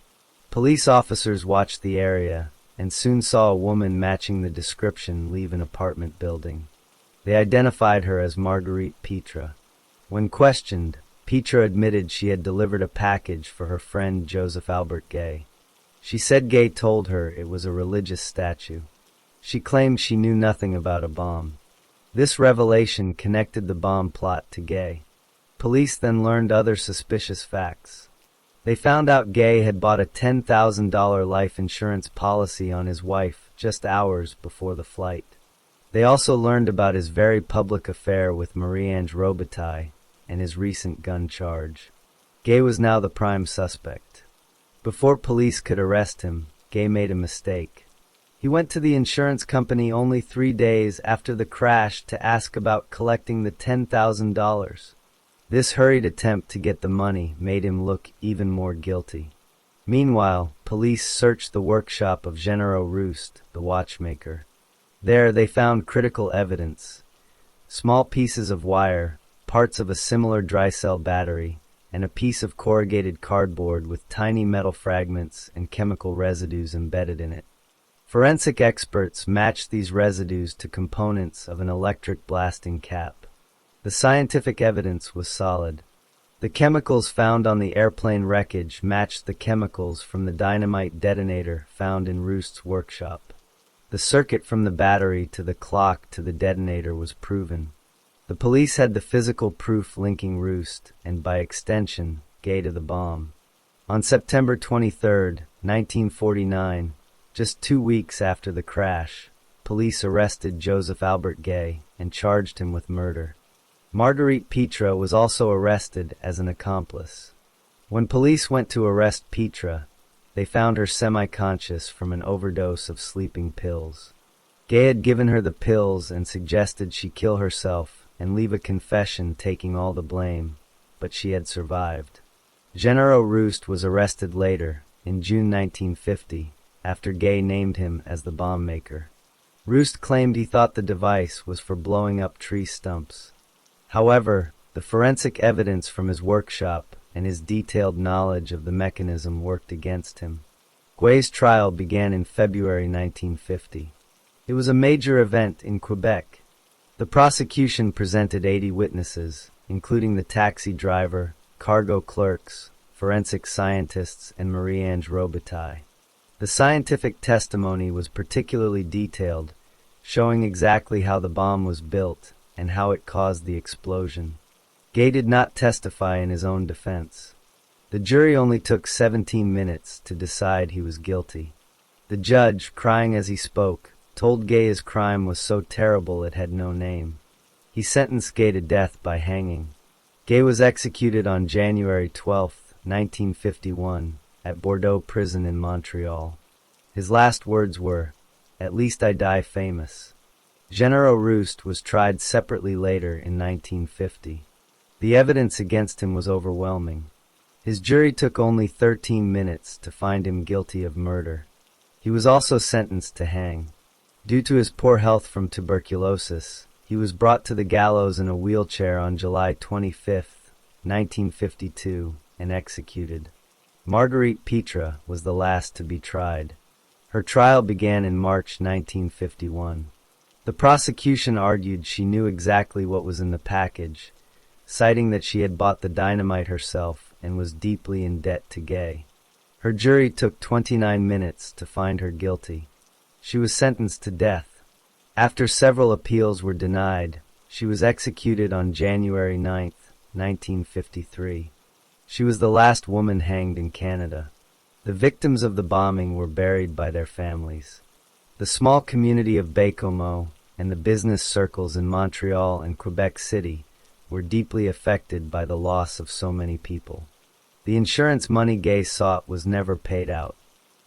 Police officers watched the area and soon saw a woman matching the description leave an apartment building. They identified her as Marguerite Petra. When questioned, Petra admitted she had delivered a package for her friend Joseph Albert Gay. She said Gay told her it was a religious statue. She claimed she knew nothing about a bomb. This revelation connected the bomb plot to Gay. Police then learned other suspicious facts. They found out Gay had bought a $10,000 life insurance policy on his wife just hours before the flight. They also learned about his very public affair with Marie-Ange Robitaille and his recent gun charge. Gay was now the prime suspect. Before police could arrest him, Gay made a mistake. He went to the insurance company only 3 days after the crash to ask about collecting the $10,000. This hurried attempt to get the money made him look even more guilty. Meanwhile, police searched the workshop of Généraux Roust, the watchmaker. There they found critical evidence: small pieces of wire, parts of a similar dry cell battery, and a piece of corrugated cardboard with tiny metal fragments and chemical residues embedded in it. Forensic experts matched these residues to components of an electric blasting cap. The scientific evidence was solid. The chemicals found on the airplane wreckage matched the chemicals from the dynamite detonator found in Roust's workshop. The circuit from the battery to the clock to the detonator was proven. The police had the physical proof linking Roust, and by extension, Gay to the bomb. On September 23, 1949, just 2 weeks after the crash, police arrested Joseph Albert Gay and charged him with murder. Marguerite Petra was also arrested as an accomplice. When police went to arrest Petra, they found her semi-conscious from an overdose of sleeping pills. Gay had given her the pills and suggested she kill herself and leave a confession taking all the blame, but she had survived. Généraux Roust was arrested later, in June 1950, after Gay named him as the bomb maker. Roust claimed he thought the device was for blowing up tree stumps. However, the forensic evidence from his workshop and his detailed knowledge of the mechanism worked against him. Gay's trial began in February 1950. It was a major event in Quebec. The prosecution presented 80 witnesses, including the taxi driver, cargo clerks, forensic scientists, and Marie-Ange Robitaille. The scientific testimony was particularly detailed, showing exactly how the bomb was built and how it caused the explosion. Gay did not testify in his own defense. The jury only took 17 minutes to decide he was guilty. The judge, crying as he spoke, told Gay his crime was so terrible it had no name. He sentenced Gay to death by hanging. Gay was executed on January 12, 1951, at Bordeaux Prison in Montreal. His last words were, "At least I die famous." Généraux Roust was tried separately later in 1950. The evidence against him was overwhelming. His jury took only 13 minutes to find him guilty of murder. He was also sentenced to hang. Due to his poor health from tuberculosis, he was brought to the gallows in a wheelchair on July 25, 1952, and executed. Marguerite Pitre was the last to be tried. Her trial began in March 1951. The prosecution argued she knew exactly what was in the package, citing that she had bought the dynamite herself and was deeply in debt to Gay. Her jury took 29 minutes to find her guilty. She was sentenced to death. After several appeals were denied, she was executed on January 9, 1953. She was the last woman hanged in Canada. The victims of the bombing were buried by their families. The small community of Baie-Comeau and the business circles in Montreal and Quebec City were deeply affected by the loss of so many people. The insurance money Gay sought was never paid out.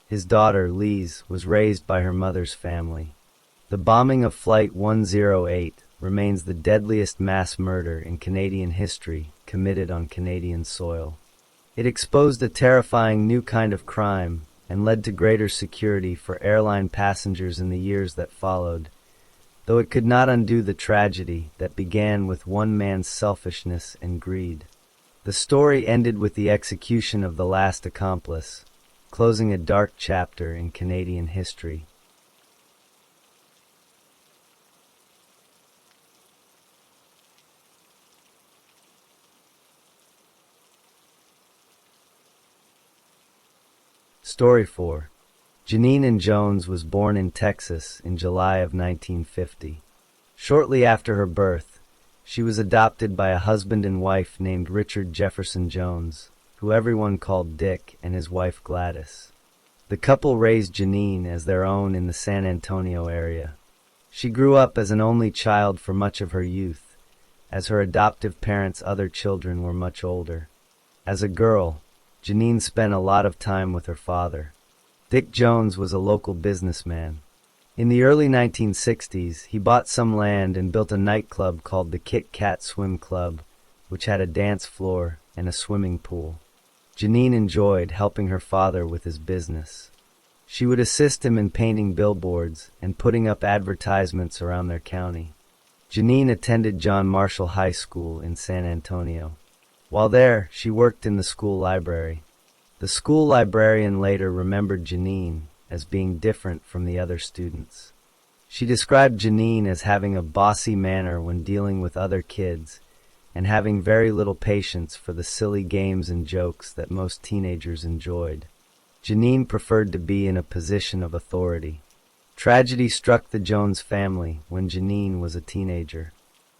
His daughter, Lise, was raised by her mother's family. The bombing of Flight 108 remains the deadliest mass murder in Canadian history committed on Canadian soil. It exposed a terrifying new kind of crime and led to greater security for airline passengers in the years that followed, though it could not undo the tragedy that began with one man's selfishness and greed. The story ended with the execution of the last accomplice, closing a dark chapter in Canadian history. Story 4. Janine Ann Jones was born in Texas in July of 1950. Shortly after her birth, she was adopted by a husband and wife named Richard Jefferson Jones, who everyone called Dick, and his wife Gladys. The couple raised Janine as their own in the San Antonio area. She grew up as an only child for much of her youth, as her adoptive parents' other children were much older. As a girl, Janine spent a lot of time with her father. Dick Jones was a local businessman. In the early 1960s, he bought some land and built a nightclub called the Kit Kat Swim Club, which had a dance floor and a swimming pool. Janine enjoyed helping her father with his business. She would assist him in painting billboards and putting up advertisements around their county. Janine attended John Marshall High School in San Antonio. While there, she worked in the school library. The school librarian later remembered Janine as being different from the other students. She described Janine as having a bossy manner when dealing with other kids and having very little patience for the silly games and jokes that most teenagers enjoyed. Janine preferred to be in a position of authority. Tragedy struck the Jones family when Janine was a teenager.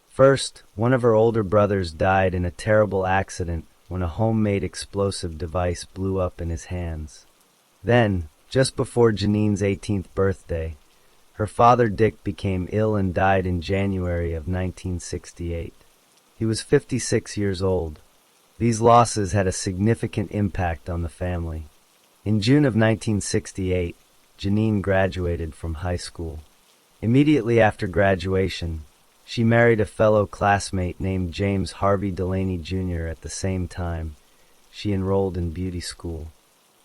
First, one of her older brothers died in a terrible accident when a homemade explosive device blew up in his hands. Then, just before Janine's 18th birthday, her father Dick became ill and died in January of 1968. He was 56 years old. These losses had a significant impact on the family. In June of 1968, Janine graduated from high school. Immediately after graduation, she married a fellow classmate named James Harvey Delaney Jr. At the same time, she enrolled in beauty school.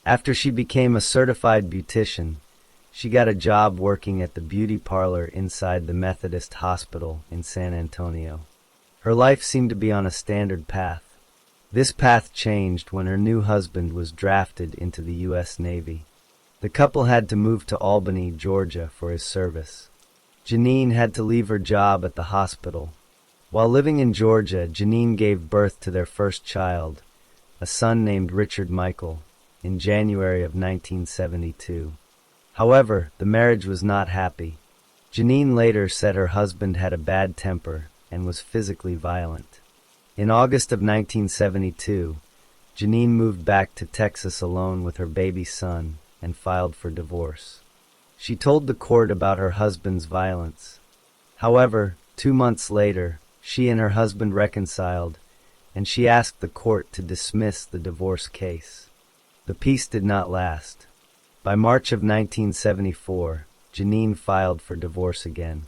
After she became a certified beautician, she got a job working at the beauty parlor inside the Methodist Hospital in San Antonio. Her life seemed to be on a standard path. This path changed when her new husband was drafted into the U.S. Navy. The couple had to move to Albany, Georgia for his service. Janine had to leave her job at the hospital. While living in Georgia, Janine gave birth to their first child, a son named Richard Michael, in January of 1972. However, the marriage was not happy. Janine later said her husband had a bad temper and was physically violent. In August of 1972, Janine moved back to Texas alone with her baby son and filed for divorce. She told the court about her husband's violence. However, 2 months later, she and her husband reconciled, and she asked the court to dismiss the divorce case. The peace did not last. By March of 1974, Janine filed for divorce again.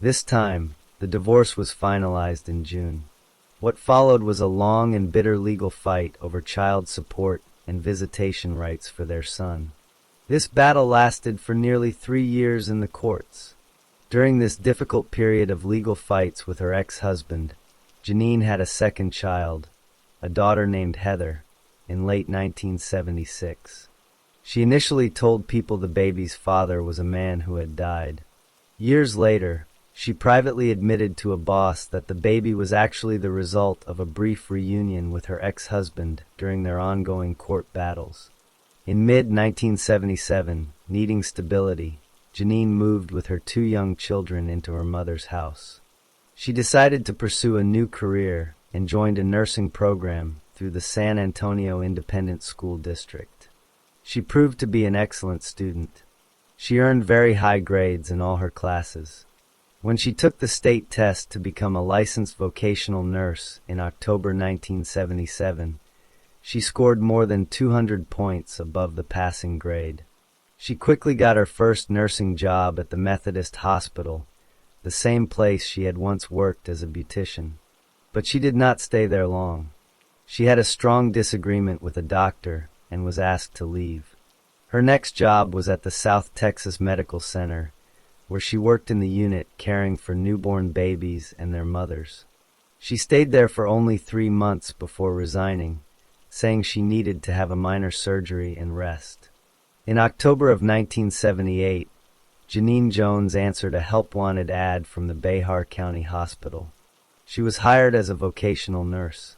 This time, the divorce was finalized in June. What followed was a long and bitter legal fight over child support and visitation rights for their son. This battle lasted for nearly 3 years in the courts. During this difficult period of legal fights with her ex-husband, Janine had a second child, a daughter named Heather, in late 1976. She initially told people the baby's father was a man who had died. Years later, she privately admitted to a boss that the baby was actually the result of a brief reunion with her ex-husband during their ongoing court battles. In mid-1977, needing stability, Janine moved with her 2 young children into her mother's house. She decided to pursue a new career and joined a nursing program through the San Antonio Independent School District. She proved to be an excellent student. She earned very high grades in all her classes. When she took the state test to become a licensed vocational nurse in October 1977, she scored more than 200 points above the passing grade. She quickly got her first nursing job at the Methodist Hospital, the same place she had once worked as a beautician. But she did not stay there long. She had a strong disagreement with a doctor and was asked to leave. Her next job was at the South Texas Medical Center, where she worked in the unit caring for newborn babies and their mothers. She stayed there for only 3 months before resigning, saying she needed to have a minor surgery and rest. In October of 1978, Janine Jones answered a help-wanted ad from the Behar County Hospital. She was hired as a vocational nurse.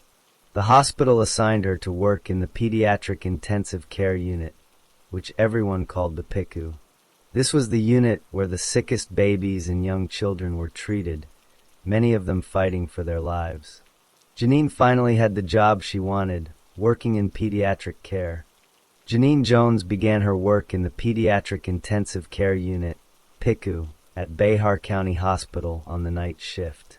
The hospital assigned her to work in the Pediatric Intensive Care Unit, which everyone called the PICU. This was the unit where the sickest babies and young children were treated, many of them fighting for their lives. Janine finally had the job she wanted, working in pediatric care. Janine Jones began her work in the Pediatric Intensive Care Unit, PICU, at Behar County Hospital on the night shift.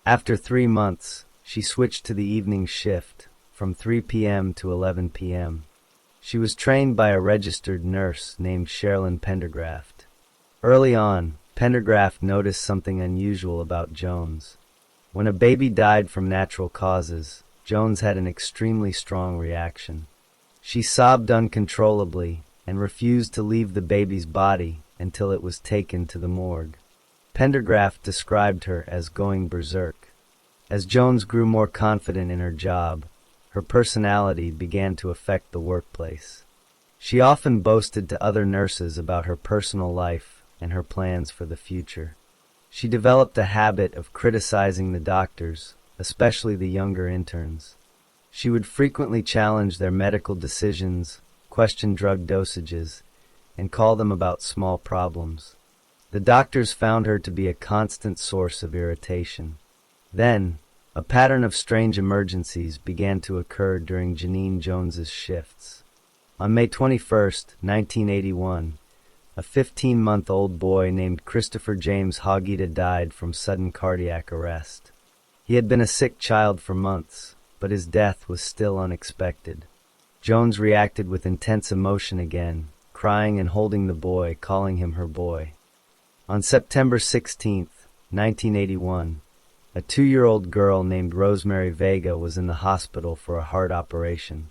After 3 months, she switched to the evening shift, from 3 p.m. to 11 p.m. She was trained by a registered nurse named Sherilyn Pendergraft. Early on, Pendergraft noticed something unusual about Jones. When a baby died from natural causes, Jones had an extremely strong reaction. She sobbed uncontrollably and refused to leave the baby's body until it was taken to the morgue. Pendergraft described her as going berserk. As Jones grew more confident in her job, her personality began to affect the workplace. She often boasted to other nurses about her personal life and her plans for the future. She developed a habit of criticizing the doctors, especially the younger interns. She would frequently challenge their medical decisions, question drug dosages, and call them about small problems. The doctors found her to be a constant source of irritation. Then, a pattern of strange emergencies began to occur during Janine Jones's shifts. On May 21, 1981, a 15-month-old boy named Christopher James Hogita died from sudden cardiac arrest. He had been a sick child for months, but his death was still unexpected. Jones reacted with intense emotion again, crying and holding the boy, calling him her boy. On September 16, 1981, a 2-year-old girl named Rosemary Vega was in the hospital for a heart operation.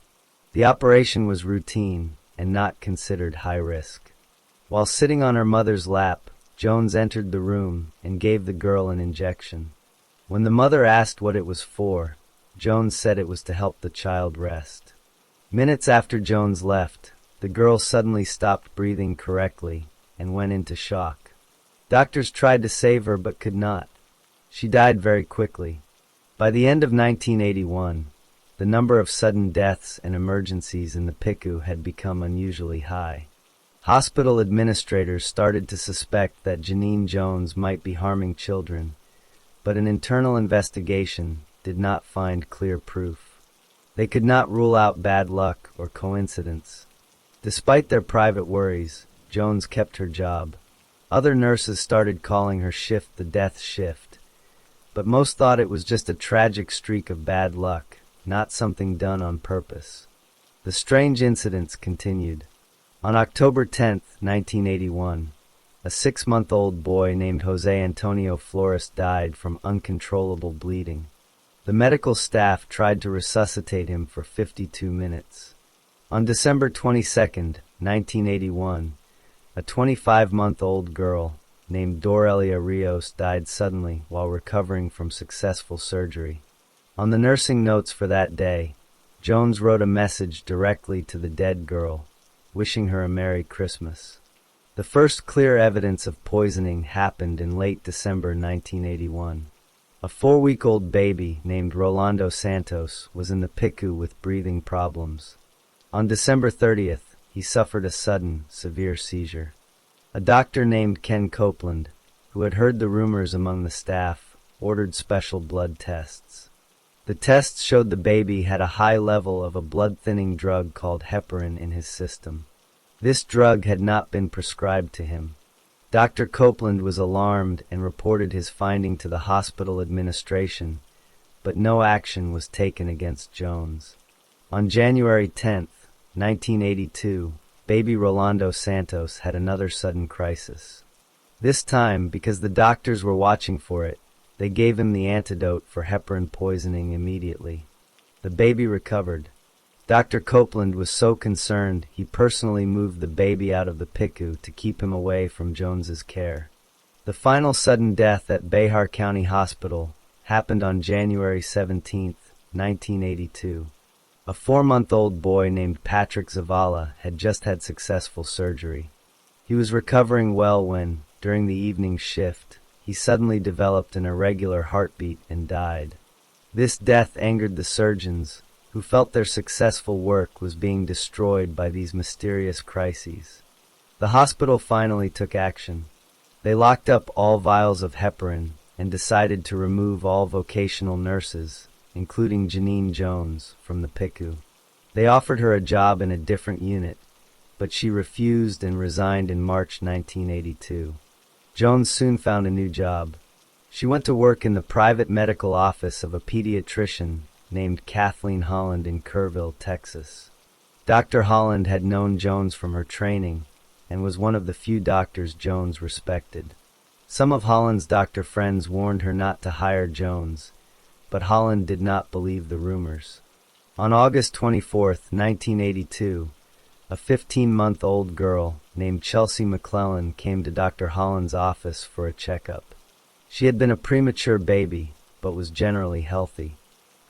The operation was routine and not considered high risk. While sitting on her mother's lap, Jones entered the room and gave the girl an injection. When the mother asked what it was for, Jones said it was to help the child rest. Minutes after Jones left, the girl suddenly stopped breathing correctly and went into shock. Doctors tried to save her but could not. She died very quickly. By the end of 1981, the number of sudden deaths and emergencies in the PICU had become unusually high. Hospital administrators started to suspect that Janine Jones might be harming children, but an internal investigation did not find clear proof. They could not rule out bad luck or coincidence. Despite their private worries, Jones kept her job. Other nurses started calling her shift the death shift, but most thought it was just a tragic streak of bad luck, not something done on purpose. The strange incidents continued. On October 10, 1981, a 6-month-old boy named Jose Antonio Flores died from uncontrollable bleeding. The medical staff tried to resuscitate him for 52 minutes. On December 22, 1981, a 25-month-old girl named Dorelia Rios died suddenly while recovering from successful surgery. On the nursing notes for that day, Jones wrote a message directly to the dead girl, wishing her a Merry Christmas. The first clear evidence of poisoning happened in late December 1981. A 4-week-old baby named Rolando Santos was in the PICU with breathing problems. On December 30th, he suffered a sudden, severe seizure. A doctor named Ken Copeland, who had heard the rumors among the staff, ordered special blood tests. The tests showed the baby had a high level of a blood-thinning drug called heparin in his system. This drug had not been prescribed to him. Dr. Copeland was alarmed and reported his finding to the hospital administration, but no action was taken against Jones. On January 10, 1982, baby Rolando Santos had another sudden crisis. This time, because the doctors were watching for it, they gave him the antidote for heparin poisoning immediately. The baby recovered. Dr. Copeland was so concerned he personally moved the baby out of the PICU to keep him away from Jones's care. The final sudden death at Behar County Hospital happened on January 17, 1982. A 4-month-old boy named Patrick Zavala had just had successful surgery. He was recovering well when, during the evening shift, he suddenly developed an irregular heartbeat and died. This death angered the surgeons, who felt their successful work was being destroyed by these mysterious crises. The hospital finally took action. They locked up all vials of heparin and decided to remove all vocational nurses, including Janine Jones, from the PICU. They offered her a job in a different unit, but she refused and resigned in March 1982. Jones soon found a new job. She went to work in the private medical office of a pediatrician named Kathleen Holland in Kerrville, Texas. Dr. Holland had known Jones from her training and was one of the few doctors Jones respected. Some of Holland's doctor friends warned her not to hire Jones, but Holland did not believe the rumors. On August 24, 1982, a 15-month-old girl named Chelsea McClellan came to Dr. Holland's office for a checkup. She had been a premature baby, but was generally healthy.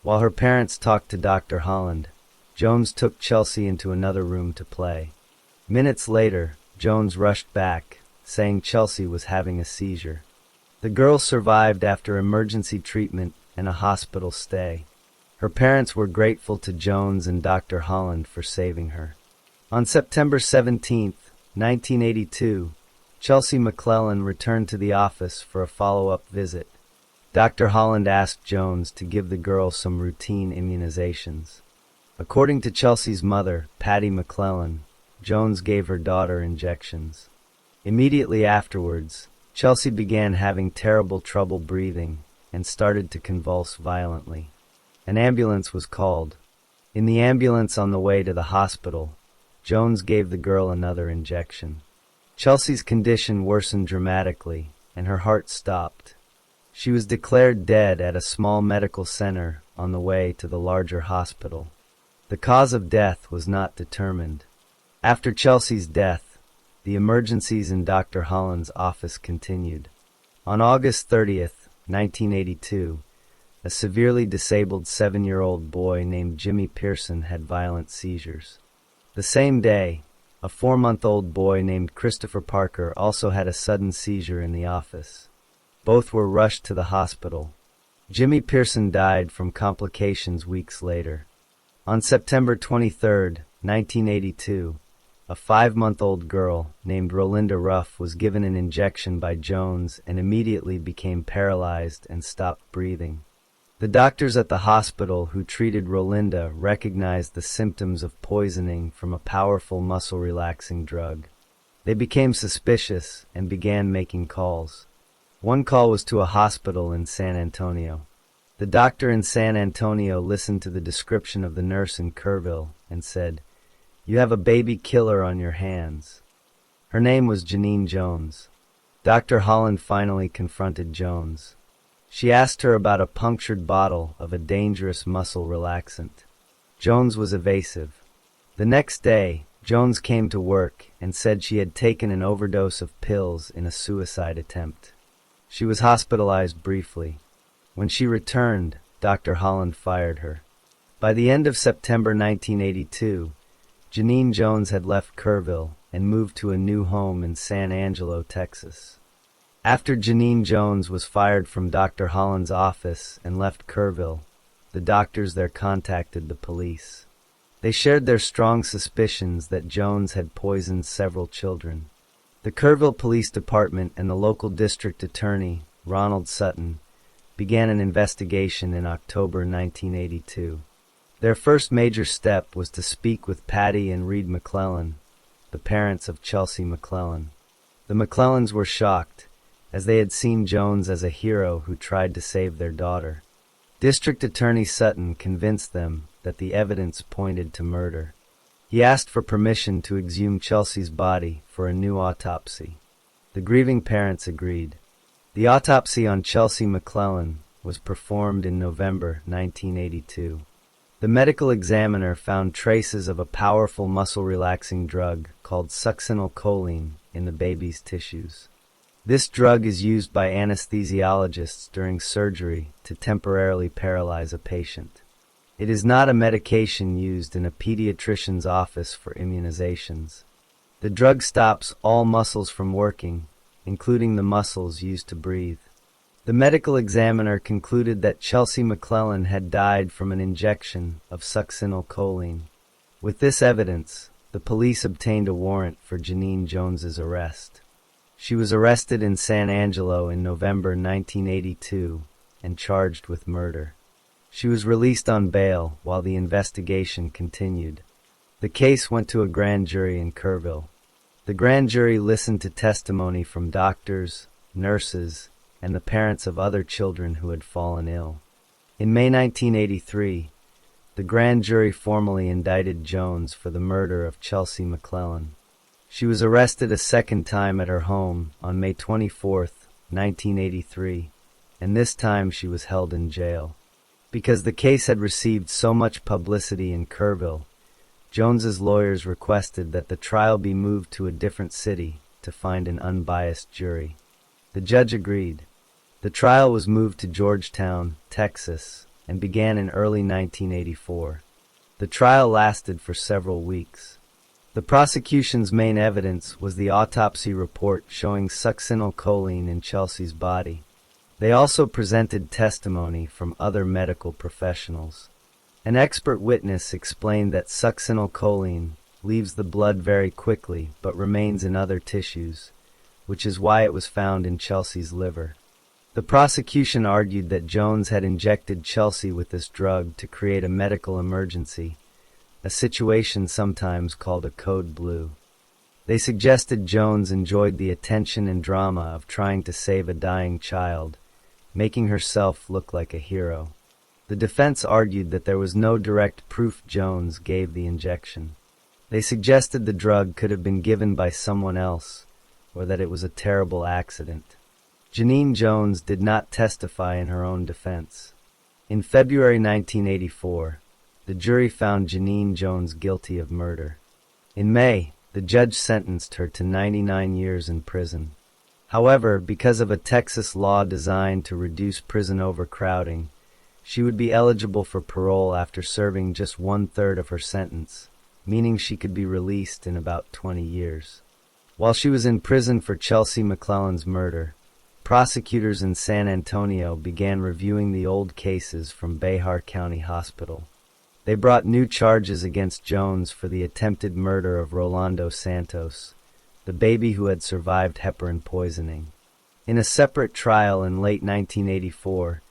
While her parents talked to Dr. Holland, Jones took Chelsea into another room to play. Minutes later, Jones rushed back, saying Chelsea was having a seizure. The girl survived after emergency treatment and a hospital stay. Her parents were grateful to Jones and Dr. Holland for saving her. On September 17, 1982, Chelsea McClellan returned to the office for a follow-up visit. Dr. Holland asked Jones to give the girl some routine immunizations. According to Chelsea's mother, Patty McClellan, Jones gave her daughter injections. Immediately afterwards, Chelsea began having terrible trouble breathing and started to convulse violently. An ambulance was called. In the ambulance on the way to the hospital, Jones gave the girl another injection. Chelsea's condition worsened dramatically, and her heart stopped. She was declared dead at a small medical center on the way to the larger hospital. The cause of death was not determined. After Chelsea's death, the emergencies in Dr. Holland's office continued. On August 30, 1982, a severely disabled 7-year-old boy named Jimmy Pearson had violent seizures. The same day, A 4-month-old boy named Christopher Parker also had a sudden seizure in the office. Both were rushed to the hospital. Jimmy Pearson died from complications weeks later. On September 23, 1982, a 5-month-old girl named Rolinda Ruff was given an injection by Jones and immediately became paralyzed and stopped breathing. The doctors at the hospital who treated Rolinda recognized the symptoms of poisoning from a powerful muscle-relaxing drug. They became suspicious and began making calls. One call was to a hospital in San Antonio. The doctor in San Antonio listened to the description of the nurse in Kerrville and said, "You have a baby killer on your hands." Her name was Janine Jones. Dr. Holland finally confronted Jones. She asked her about a punctured bottle of a dangerous muscle relaxant. Jones was evasive. The next day, Jones came to work and said she had taken an overdose of pills in a suicide attempt. She was hospitalized briefly. When she returned, Dr. Holland fired her. By the end of September 1982, Janine Jones had left Kerrville and moved to a new home in San Angelo, Texas. After Janine Jones was fired from Dr. Holland's office and left Kerrville, the doctors there contacted the police. They shared their strong suspicions that Jones had poisoned several children. The Kerrville Police Department and the local district attorney, Ronald Sutton, began an investigation in October 1982. Their first major step was to speak with Patty and Reed McClellan, the parents of Chelsea McClellan. The McClellans were shocked, as they had seen Jones as a hero who tried to save their daughter. District Attorney Sutton convinced them that the evidence pointed to murder. He asked for permission to exhume Chelsea's body for a new autopsy. The grieving parents agreed. The autopsy on Chelsea McClellan was performed in November 1982. The medical examiner found traces of a powerful muscle-relaxing drug called succinylcholine in the baby's tissues. This drug is used by anesthesiologists during surgery to temporarily paralyze a patient. It is not a medication used in a pediatrician's office for immunizations. The drug stops all muscles from working, including the muscles used to breathe. The medical examiner concluded that Chelsea McClellan had died from an injection of succinylcholine. With this evidence, the police obtained a warrant for Janine Jones's arrest. She was arrested in San Angelo in November 1982 and charged with murder. She was released on bail while the investigation continued. The case went to a grand jury in Kerrville. The grand jury listened to testimony from doctors, nurses, and the parents of other children who had fallen ill. In May 1983, the grand jury formally indicted Jones for the murder of Chelsea McClellan. She was arrested a second time at her home on May 24, 1983, and this time she was held in jail. Because the case had received so much publicity in Kerrville, Jones's lawyers requested that the trial be moved to a different city to find an unbiased jury. The judge agreed. The trial was moved to Georgetown, Texas, and began in early 1984. The trial lasted for several weeks. The prosecution's main evidence was the autopsy report showing succinylcholine in Chelsea's body. They also presented testimony from other medical professionals. An expert witness explained that succinylcholine leaves the blood very quickly but remains in other tissues, which is why it was found in Chelsea's liver. The prosecution argued that Jones had injected Chelsea with this drug to create a medical emergency, a situation sometimes called a code blue. They suggested Jones enjoyed the attention and drama of trying to save a dying child, making herself look like a hero. The defense argued that there was no direct proof Jones gave the injection. They suggested the drug could have been given by someone else, or that it was a terrible accident. Janine Jones did not testify in her own defense. In February 1984, the jury found Janine Jones guilty of murder. In May, the judge sentenced her to 99 years in prison. However, because of a Texas law designed to reduce prison overcrowding, she would be eligible for parole after serving just 1/3 of her sentence, meaning she could be released in about 20 years. While she was in prison for Chelsea McClellan's murder, prosecutors in San Antonio began reviewing the old cases from Bexar County Hospital. They brought new charges against Jones for the attempted murder of Rolando Santos, the baby who had survived heparin poisoning. In a separate trial in late 1984,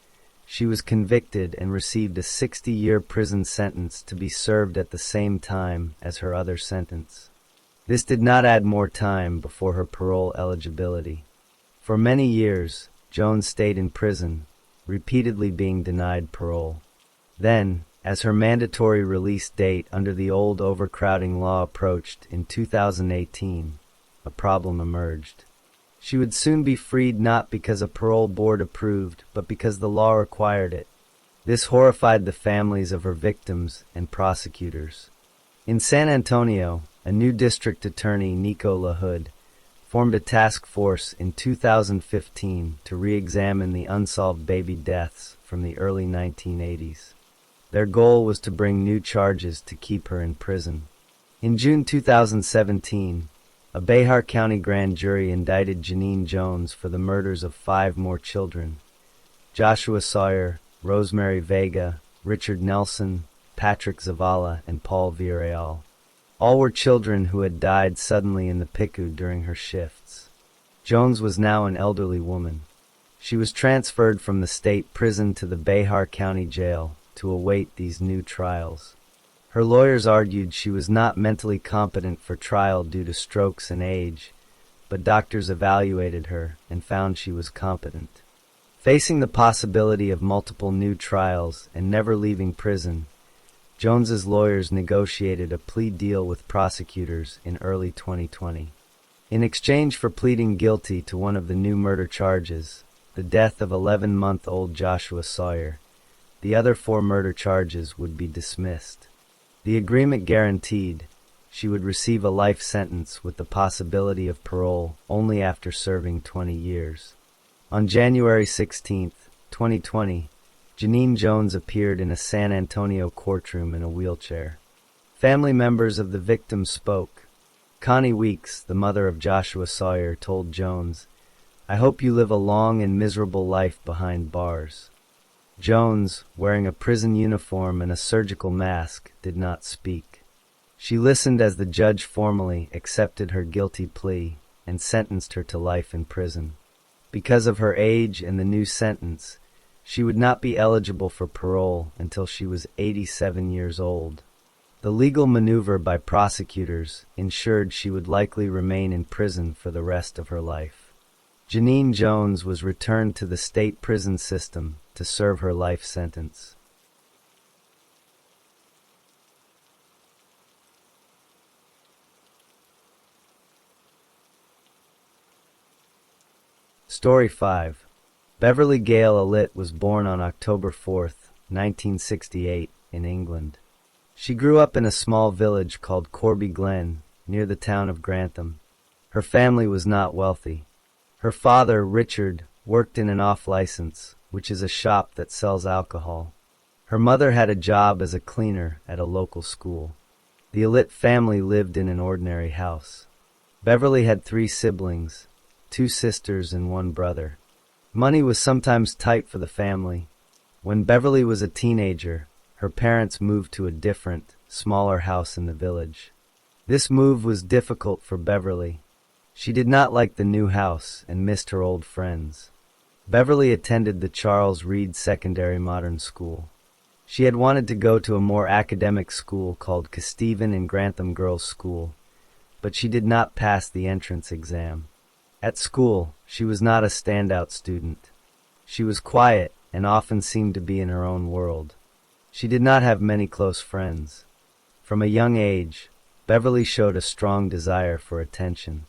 she was convicted and received a 60-year prison sentence to be served at the same time as her other sentence. This did not add more time before her parole eligibility. For many years, Jones stayed in prison, repeatedly being denied parole. Then, as her mandatory release date under the old overcrowding law approached in 2018, a problem emerged. She would soon be freed not because a parole board approved, but because the law required it. This horrified the families of her victims and prosecutors. In San Antonio, a new district attorney, Nico LaHood, formed a task force in 2015 to re-examine the unsolved baby deaths from the early 1980s. Their goal was to bring new charges to keep her in prison. In June 2017, a Bexar County grand jury indicted Janine Jones for the murders of 5 more children: Joshua Sawyer, Rosemary Vega, Richard Nelson, Patrick Zavala, and Paul Villarreal. All were children who had died suddenly in the PICU during her shifts. Jones was now an elderly woman. She was transferred from the state prison to the Bexar County Jail to await these new trials. Her lawyers argued she was not mentally competent for trial due to strokes and age, but doctors evaluated her and found she was competent. Facing the possibility of multiple new trials and never leaving prison, Jones's lawyers negotiated a plea deal with prosecutors in early 2020. In exchange for pleading guilty to one of the new murder charges, the death of 11-month-old Joshua Sawyer, the other 4 murder charges would be dismissed. The agreement guaranteed she would receive a life sentence with the possibility of parole only after serving 20 years. On January 16, 2020, Janine Jones appeared in a San Antonio courtroom in a wheelchair. Family members of the victim spoke. Connie Weeks, the mother of Joshua Sawyer, told Jones, "I hope you live a long and miserable life behind bars." Jones, wearing a prison uniform and a surgical mask, did not speak. She listened as the judge formally accepted her guilty plea and sentenced her to life in prison. Because of her age and the new sentence, she would not be eligible for parole until she was 87 years old. The legal maneuver by prosecutors ensured she would likely remain in prison for the rest of her life. Janine Jones was returned to the state prison system to serve her life sentence. Story 5. Beverly Gale Allitt was born on October 4, 1968, in England. She grew up in a small village called Corby Glen, near the town of Grantham. Her family was not wealthy. Her father, Richard, worked in an off-license, which is a shop that sells alcohol. Her mother had a job as a cleaner at a local school. The Allitt family lived in an ordinary house. Beverly had 3 siblings, 2 sisters and 1 brother. Money was sometimes tight for the family. When Beverly was a teenager, her parents moved to a different, smaller house in the village. This move was difficult for Beverly. She did not like the new house and missed her old friends. Beverly attended the Charles Reed Secondary Modern School. She had wanted to go to a more academic school called Kesteven and Grantham Girls' School, but she did not pass the entrance exam. At school, she was not a standout student. She was quiet and often seemed to be in her own world. She did not have many close friends. From a young age, Beverly showed a strong desire for attention.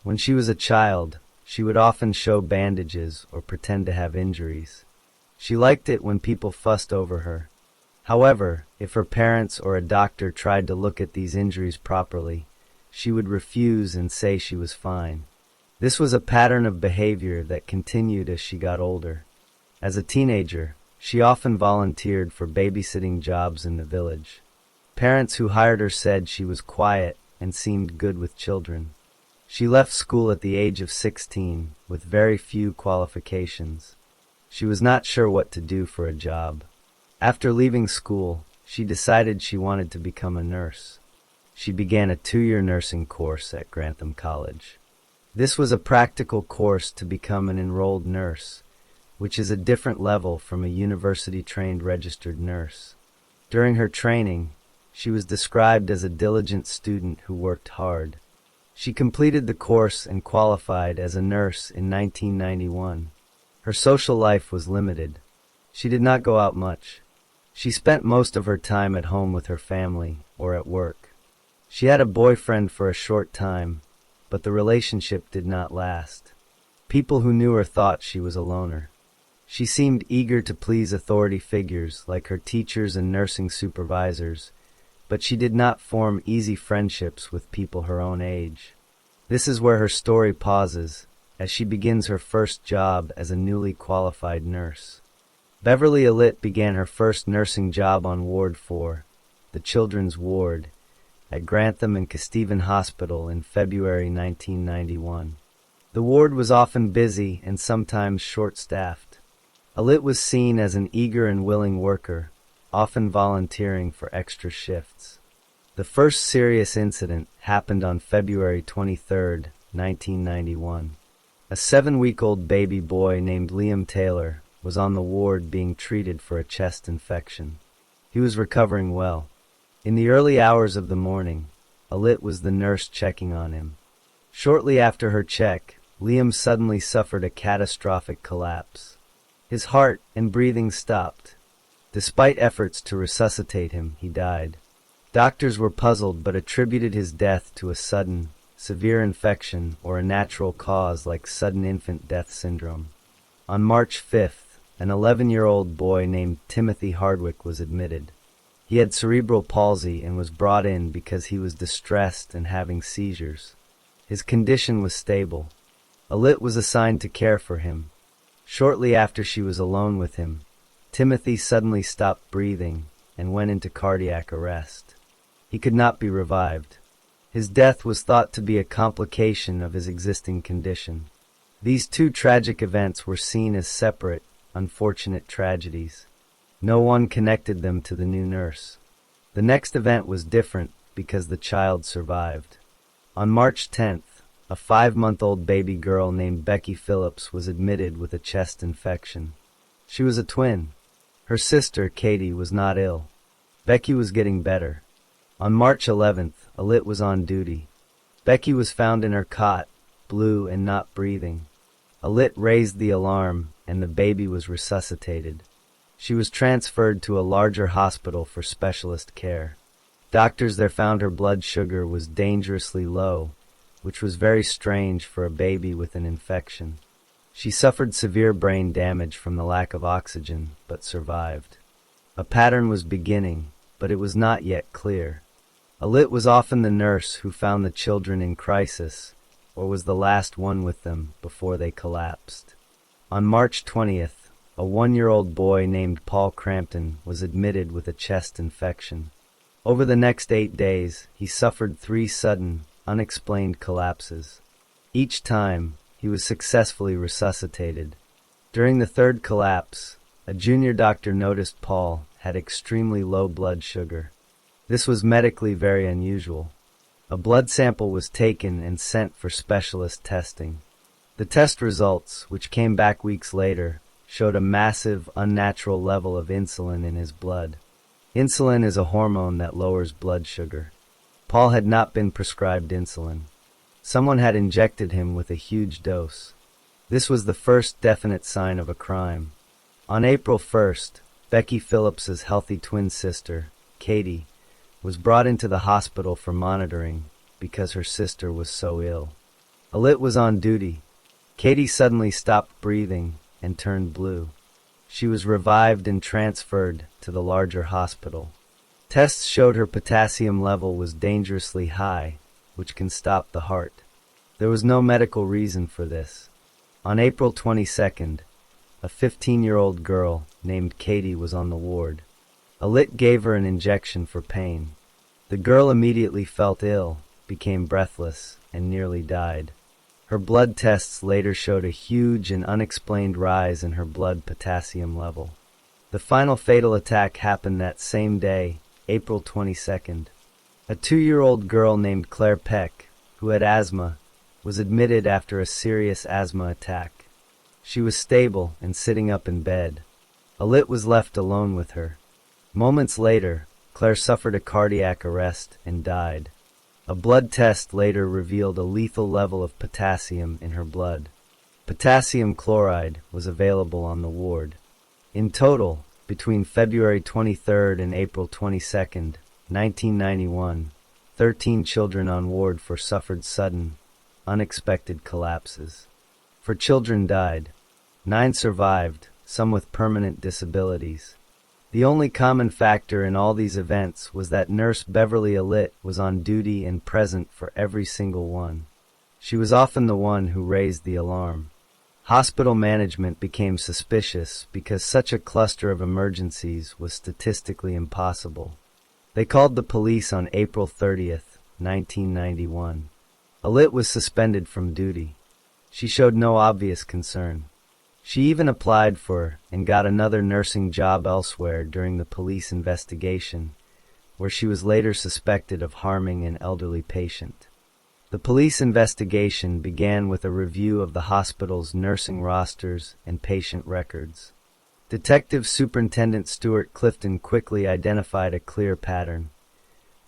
When she was a child, she would often show bandages or pretend to have injuries. She liked it when people fussed over her. However, if her parents or a doctor tried to look at these injuries properly, she would refuse and say she was fine. This was a pattern of behavior that continued as she got older. As a teenager, she often volunteered for babysitting jobs in the village. Parents who hired her said she was quiet and seemed good with children. She left school at the age of 16 with very few qualifications. She was not sure what to do for a job. After leaving school, she decided she wanted to become a nurse. She began a 2-year nursing course at Grantham College. This was a practical course to become an enrolled nurse, which is a different level from a university-trained registered nurse. During her training, she was described as a diligent student who worked hard. She completed the course and qualified as a nurse in 1991. Her social life was limited. She did not go out much. She spent most of her time at home with her family or at work. She had a boyfriend for a short time, but the relationship did not last. People who knew her thought she was a loner. She seemed eager to please authority figures like her teachers and nursing supervisors, but she did not form easy friendships with people her own age. This is where her story pauses, as she begins her first job as a newly qualified nurse. Beverly Alit began her first nursing job on Ward 4, the Children's Ward, at Grantham and Kesteven Hospital in February 1991. The ward was often busy and sometimes short-staffed. Alit was seen as an eager and willing worker, often volunteering for extra shifts. The first serious incident happened on February 23, 1991. A 7-week-old baby boy named Liam Taylor was on the ward being treated for a chest infection. He was recovering well. In the early hours of the morning, Alit was the nurse checking on him. Shortly after her check, Liam suddenly suffered a catastrophic collapse. His heart and breathing stopped. Despite efforts to resuscitate him, he died. Doctors were puzzled but attributed his death to a sudden, severe infection or a natural cause like sudden infant death syndrome. On March 5th, an 11-year-old boy named Timothy Hardwick was admitted. He had cerebral palsy and was brought in because he was distressed and having seizures. His condition was stable. Alit was assigned to care for him. Shortly after she was alone with him, Timothy suddenly stopped breathing and went into cardiac arrest. He could not be revived. His death was thought to be a complication of his existing condition. These two tragic events were seen as separate, unfortunate tragedies. No one connected them to the new nurse. The next event was different because the child survived. On March 10th, a 5-month-old baby girl named Becky Phillips was admitted with a chest infection. She was a twin. Her sister, Katie, was not ill. Becky was getting better. On March 11th, Alit was on duty. Becky was found in her cot, blue and not breathing. Alit raised the alarm, and the baby was resuscitated. She was transferred to a larger hospital for specialist care. Doctors there found her blood sugar was dangerously low, which was very strange for a baby with an infection. She suffered severe brain damage from the lack of oxygen, but survived. A pattern was beginning, but it was not yet clear. Alit was often the nurse who found the children in crisis, or was the last one with them before they collapsed. On March 20th, a 1-year-old boy named Paul Crampton was admitted with a chest infection. Over the next 8 days, he suffered 3 sudden, unexplained collapses. Each time, he was successfully resuscitated. During the 3rd collapse, a junior doctor noticed Paul had extremely low blood sugar. This was medically very unusual. A blood sample was taken and sent for specialist testing. The test results, which came back weeks later, showed a massive, unnatural level of insulin in his blood. Insulin is a hormone that lowers blood sugar. Paul had not been prescribed insulin. Someone had injected him with a huge dose. This was the first definite sign of a crime. On April 1st, Becky Phillips's healthy twin sister, Katie, was brought into the hospital for monitoring because her sister was so ill. Alit was on duty. Katie suddenly stopped breathing and turned blue. She was revived and transferred to the larger hospital. Tests showed her potassium level was dangerously high, which can stop the heart. There was no medical reason for this. On April 22nd, a 15-year-old girl named Katie was on the ward. Alit gave her an injection for pain. The girl immediately felt ill, became breathless, and nearly died. Her blood tests later showed a huge and unexplained rise in her blood potassium level. The final fatal attack happened that same day, April 22nd. A 2-year-old girl named Claire Peck, who had asthma, was admitted after a serious asthma attack. She was stable and sitting up in bed. Alit was left alone with her. Moments later, Claire suffered a cardiac arrest and died. A blood test later revealed a lethal level of potassium in her blood. Potassium chloride was available on the ward. In total, between February 23rd and April 22nd, 1991, 13 children on ward suffered sudden, unexpected collapses. 4 children died. 9 survived, some with permanent disabilities. The only common factor in all these events was that Nurse Beverly Alit was on duty and present for every single one. She was often the one who raised the alarm. Hospital management became suspicious because such a cluster of emergencies was statistically impossible. They called the police on April 30th, 1991. Alit was suspended from duty. She showed no obvious concern. She even applied for and got another nursing job elsewhere during the police investigation, where she was later suspected of harming an elderly patient. The police investigation began with a review of the hospital's nursing rosters and patient records. Detective Superintendent Stuart Clifton quickly identified a clear pattern.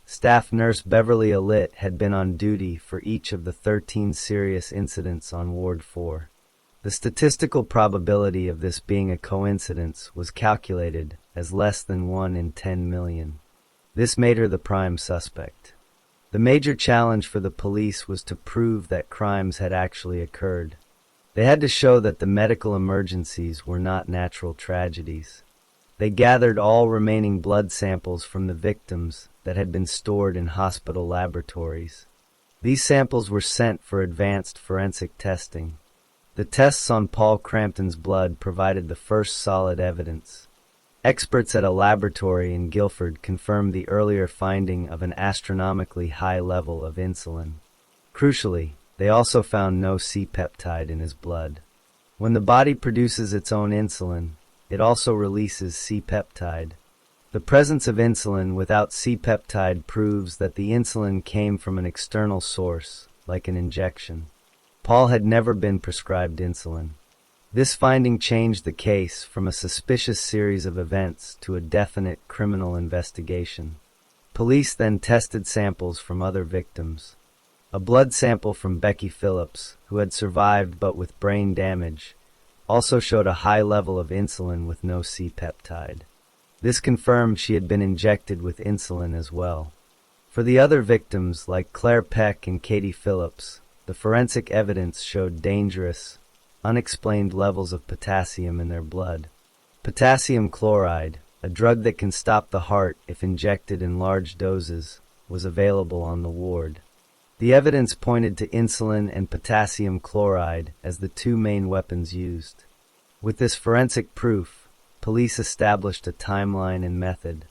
Staff nurse Beverly Alit had been on duty for each of the 13 serious incidents on Ward 4. The statistical probability of this being a coincidence was calculated as less than 1 in 10 million. This made her the prime suspect. The major challenge for the police was to prove that crimes had actually occurred. They had to show that the medical emergencies were not natural tragedies. They gathered all remaining blood samples from the victims that had been stored in hospital laboratories. These samples were sent for advanced forensic testing. The tests on Paul Crampton's blood provided the first solid evidence. Experts at a laboratory in Guilford confirmed the earlier finding of an astronomically high level of insulin. Crucially, they also found no C-peptide in his blood. When the body produces its own insulin, it also releases C-peptide. The presence of insulin without C-peptide proves that the insulin came from an external source, like an injection. Paul had never been prescribed insulin. This finding changed the case from a suspicious series of events to a definite criminal investigation. Police then tested samples from other victims. A blood sample from Becky Phillips, who had survived but with brain damage, also showed a high level of insulin with no C-peptide. This confirmed she had been injected with insulin as well. For the other victims, like Claire Peck and Katie Phillips, the forensic evidence showed dangerous, unexplained levels of potassium in their blood. Potassium chloride, a drug that can stop the heart if injected in large doses, was available on the ward. The evidence pointed to insulin and potassium chloride as the 2 main weapons used. With this forensic proof, police established a timeline and method.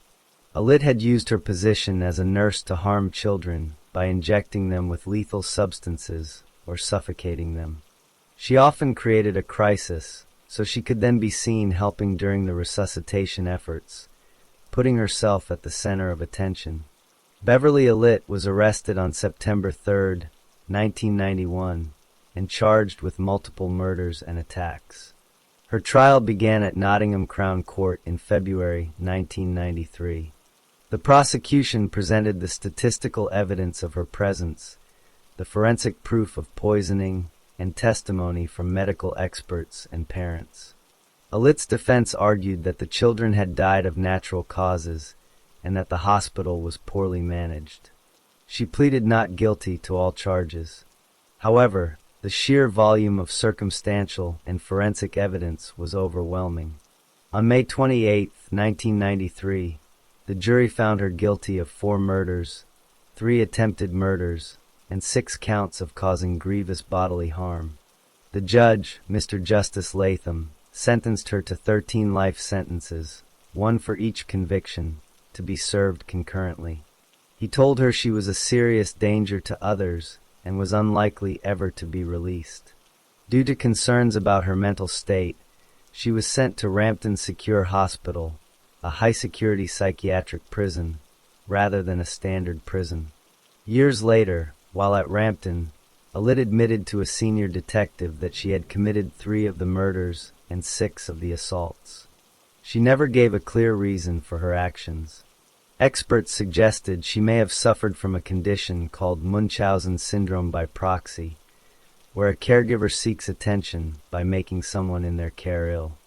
Alit had used her position as a nurse to harm children by injecting them with lethal substances or suffocating them. She often created a crisis, so she could then be seen helping during the resuscitation efforts, putting herself at the center of attention. Beverly Alit was arrested on September 3, 1991, and charged with multiple murders and attacks. Her trial began at Nottingham Crown Court in February 1993. The prosecution presented the statistical evidence of her presence, the forensic proof of poisoning, and testimony from medical experts and parents. Alit's defense argued that the children had died of natural causes and that the hospital was poorly managed. She pleaded not guilty to all charges. However, the sheer volume of circumstantial and forensic evidence was overwhelming. On May 28, 1993, the jury found her guilty of 4 murders, 3 attempted murders, and 6 counts of causing grievous bodily harm. The judge, Mr. Justice Latham, sentenced her to 13 life sentences, 1 for each conviction, to be served concurrently. He told her she was a serious danger to others and was unlikely ever to be released. Due to concerns about her mental state, she was sent to Rampton Secure Hospital, a high-security psychiatric prison, rather than a standard prison. Years later, while at Rampton, Alit admitted to a senior detective that she had committed 3 of the murders and 6 of the assaults. She never gave a clear reason for her actions. Experts suggested she may have suffered from a condition called Munchausen syndrome by proxy, where a caregiver seeks attention by making someone in their care ill.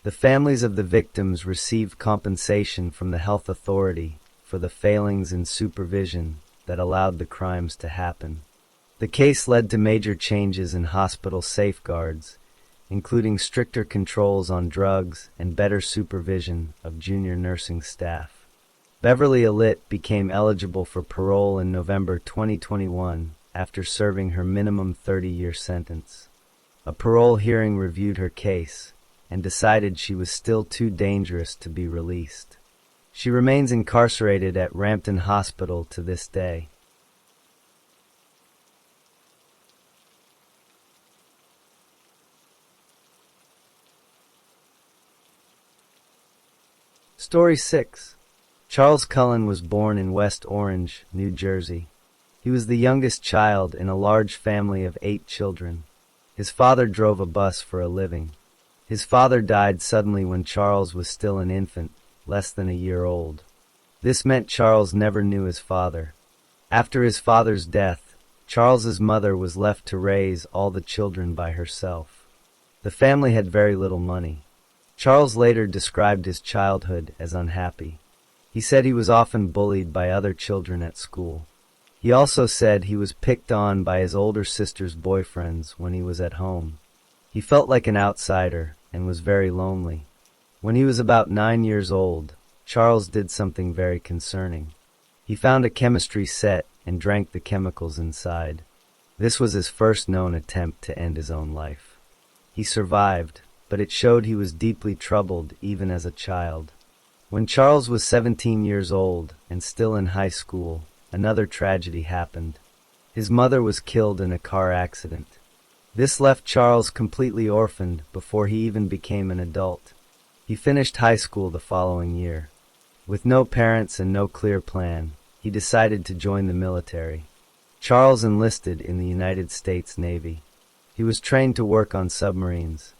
The families of the victims received compensation from the health authority for the failings in supervision that allowed the crimes to happen. The case led to major changes in hospital safeguards, including stricter controls on drugs and better supervision of junior nursing staff. Beverly Alit became eligible for parole in November 2021 after serving her minimum 30-year sentence. A parole hearing reviewed her case and decided she was still too dangerous to be released. She remains incarcerated at Rampton Hospital to this day. Story 6. Charles Cullen was born in West Orange, New Jersey. He was the youngest child in a large family of 8 children. His father drove a bus for a living. His father died suddenly when Charles was still an infant, less than a year old. This meant Charles never knew his father. After his father's death, Charles's mother was left to raise all the children by herself. The family had very little money. Charles later described his childhood as unhappy. He said he was often bullied by other children at school. He also said he was picked on by his older sister's boyfriends when he was at home. He felt like an outsider and was very lonely. When he was about 9 years old, Charles did something very concerning. He found a chemistry set and drank the chemicals inside. This was his first known attempt to end his own life. He survived, but it showed he was deeply troubled even as a child. When Charles was 17 years old and still in high school, another tragedy happened. His mother was killed in a car accident. This left Charles completely orphaned before he even became an adult. He finished high school the following year. With no parents and no clear plan, he decided to join the military. Charles enlisted in the United States Navy. He was trained to work on submarines.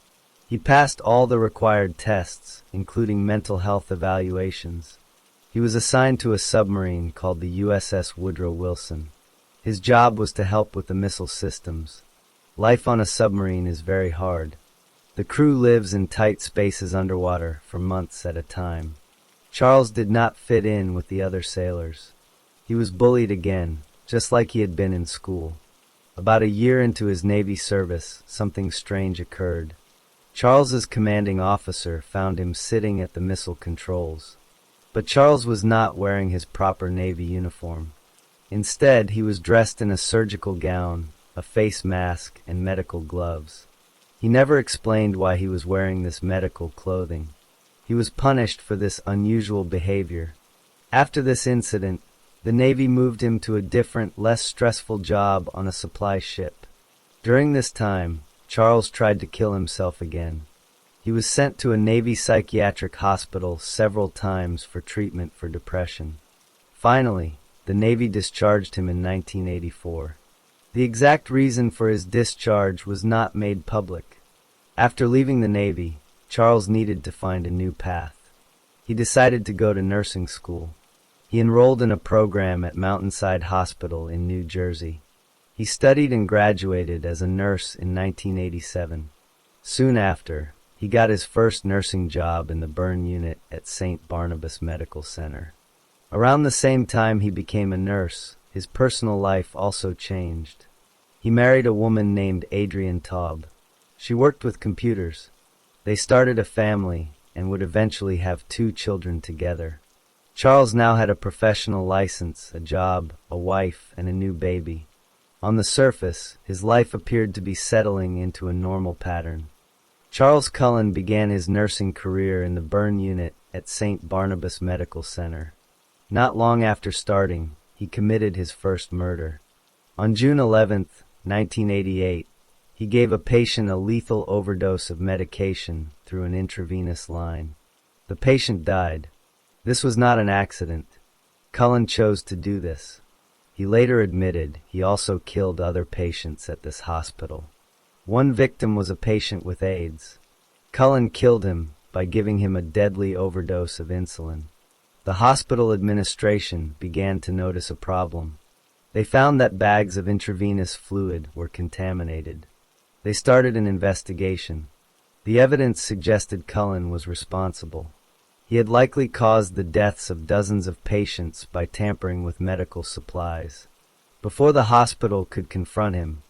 He passed all the required tests, including mental health evaluations. He was assigned to a submarine called the USS Woodrow Wilson. His job was to help with the missile systems. Life on a submarine is very hard. The crew lives in tight spaces underwater for months at a time. Charles did not fit in with the other sailors. He was bullied again, just like he had been in school. About a year into his Navy service, something strange occurred. Charles's commanding officer found him sitting at the missile controls. But Charles was not wearing his proper Navy uniform. Instead, he was dressed in a surgical gown, a face mask, and medical gloves. He never explained why he was wearing this medical clothing. He was punished for this unusual behavior. After this incident, the Navy moved him to a different, less stressful job on a supply ship. During this time, Charles tried to kill himself again. He was sent to a Navy psychiatric hospital several times for treatment for depression. Finally, the Navy discharged him in 1984. The exact reason for his discharge was not made public. After leaving the Navy, Charles needed to find a new path. He decided to go to nursing school. He enrolled in a program at Mountainside Hospital in New Jersey. He studied and graduated as a nurse in 1987. Soon after, he got his first nursing job in the burn unit at St. Barnabas Medical Center. Around the same time he became a nurse, his personal life also changed. He married a woman named Adrienne Taub. She worked with computers. They started a family and would eventually have 2 children together. Charles now had a professional license, a job, a wife, and a new baby. On the surface, his life appeared to be settling into a normal pattern. Charles Cullen began his nursing career in the burn unit at St. Barnabas Medical Center. Not long after starting, he committed his first murder. On June 11, 1988, he gave a patient a lethal overdose of medication through an intravenous line. The patient died. This was not an accident. Cullen chose to do this. He later admitted he also killed other patients at this hospital. One victim was a patient with AIDS. Cullen killed him by giving him a deadly overdose of insulin. The hospital administration began to notice a problem. They found that bags of intravenous fluid were contaminated. They started an investigation. The evidence suggested Cullen was responsible. He had likely caused the deaths of dozens of patients by tampering with medical supplies. Before the hospital could confront him,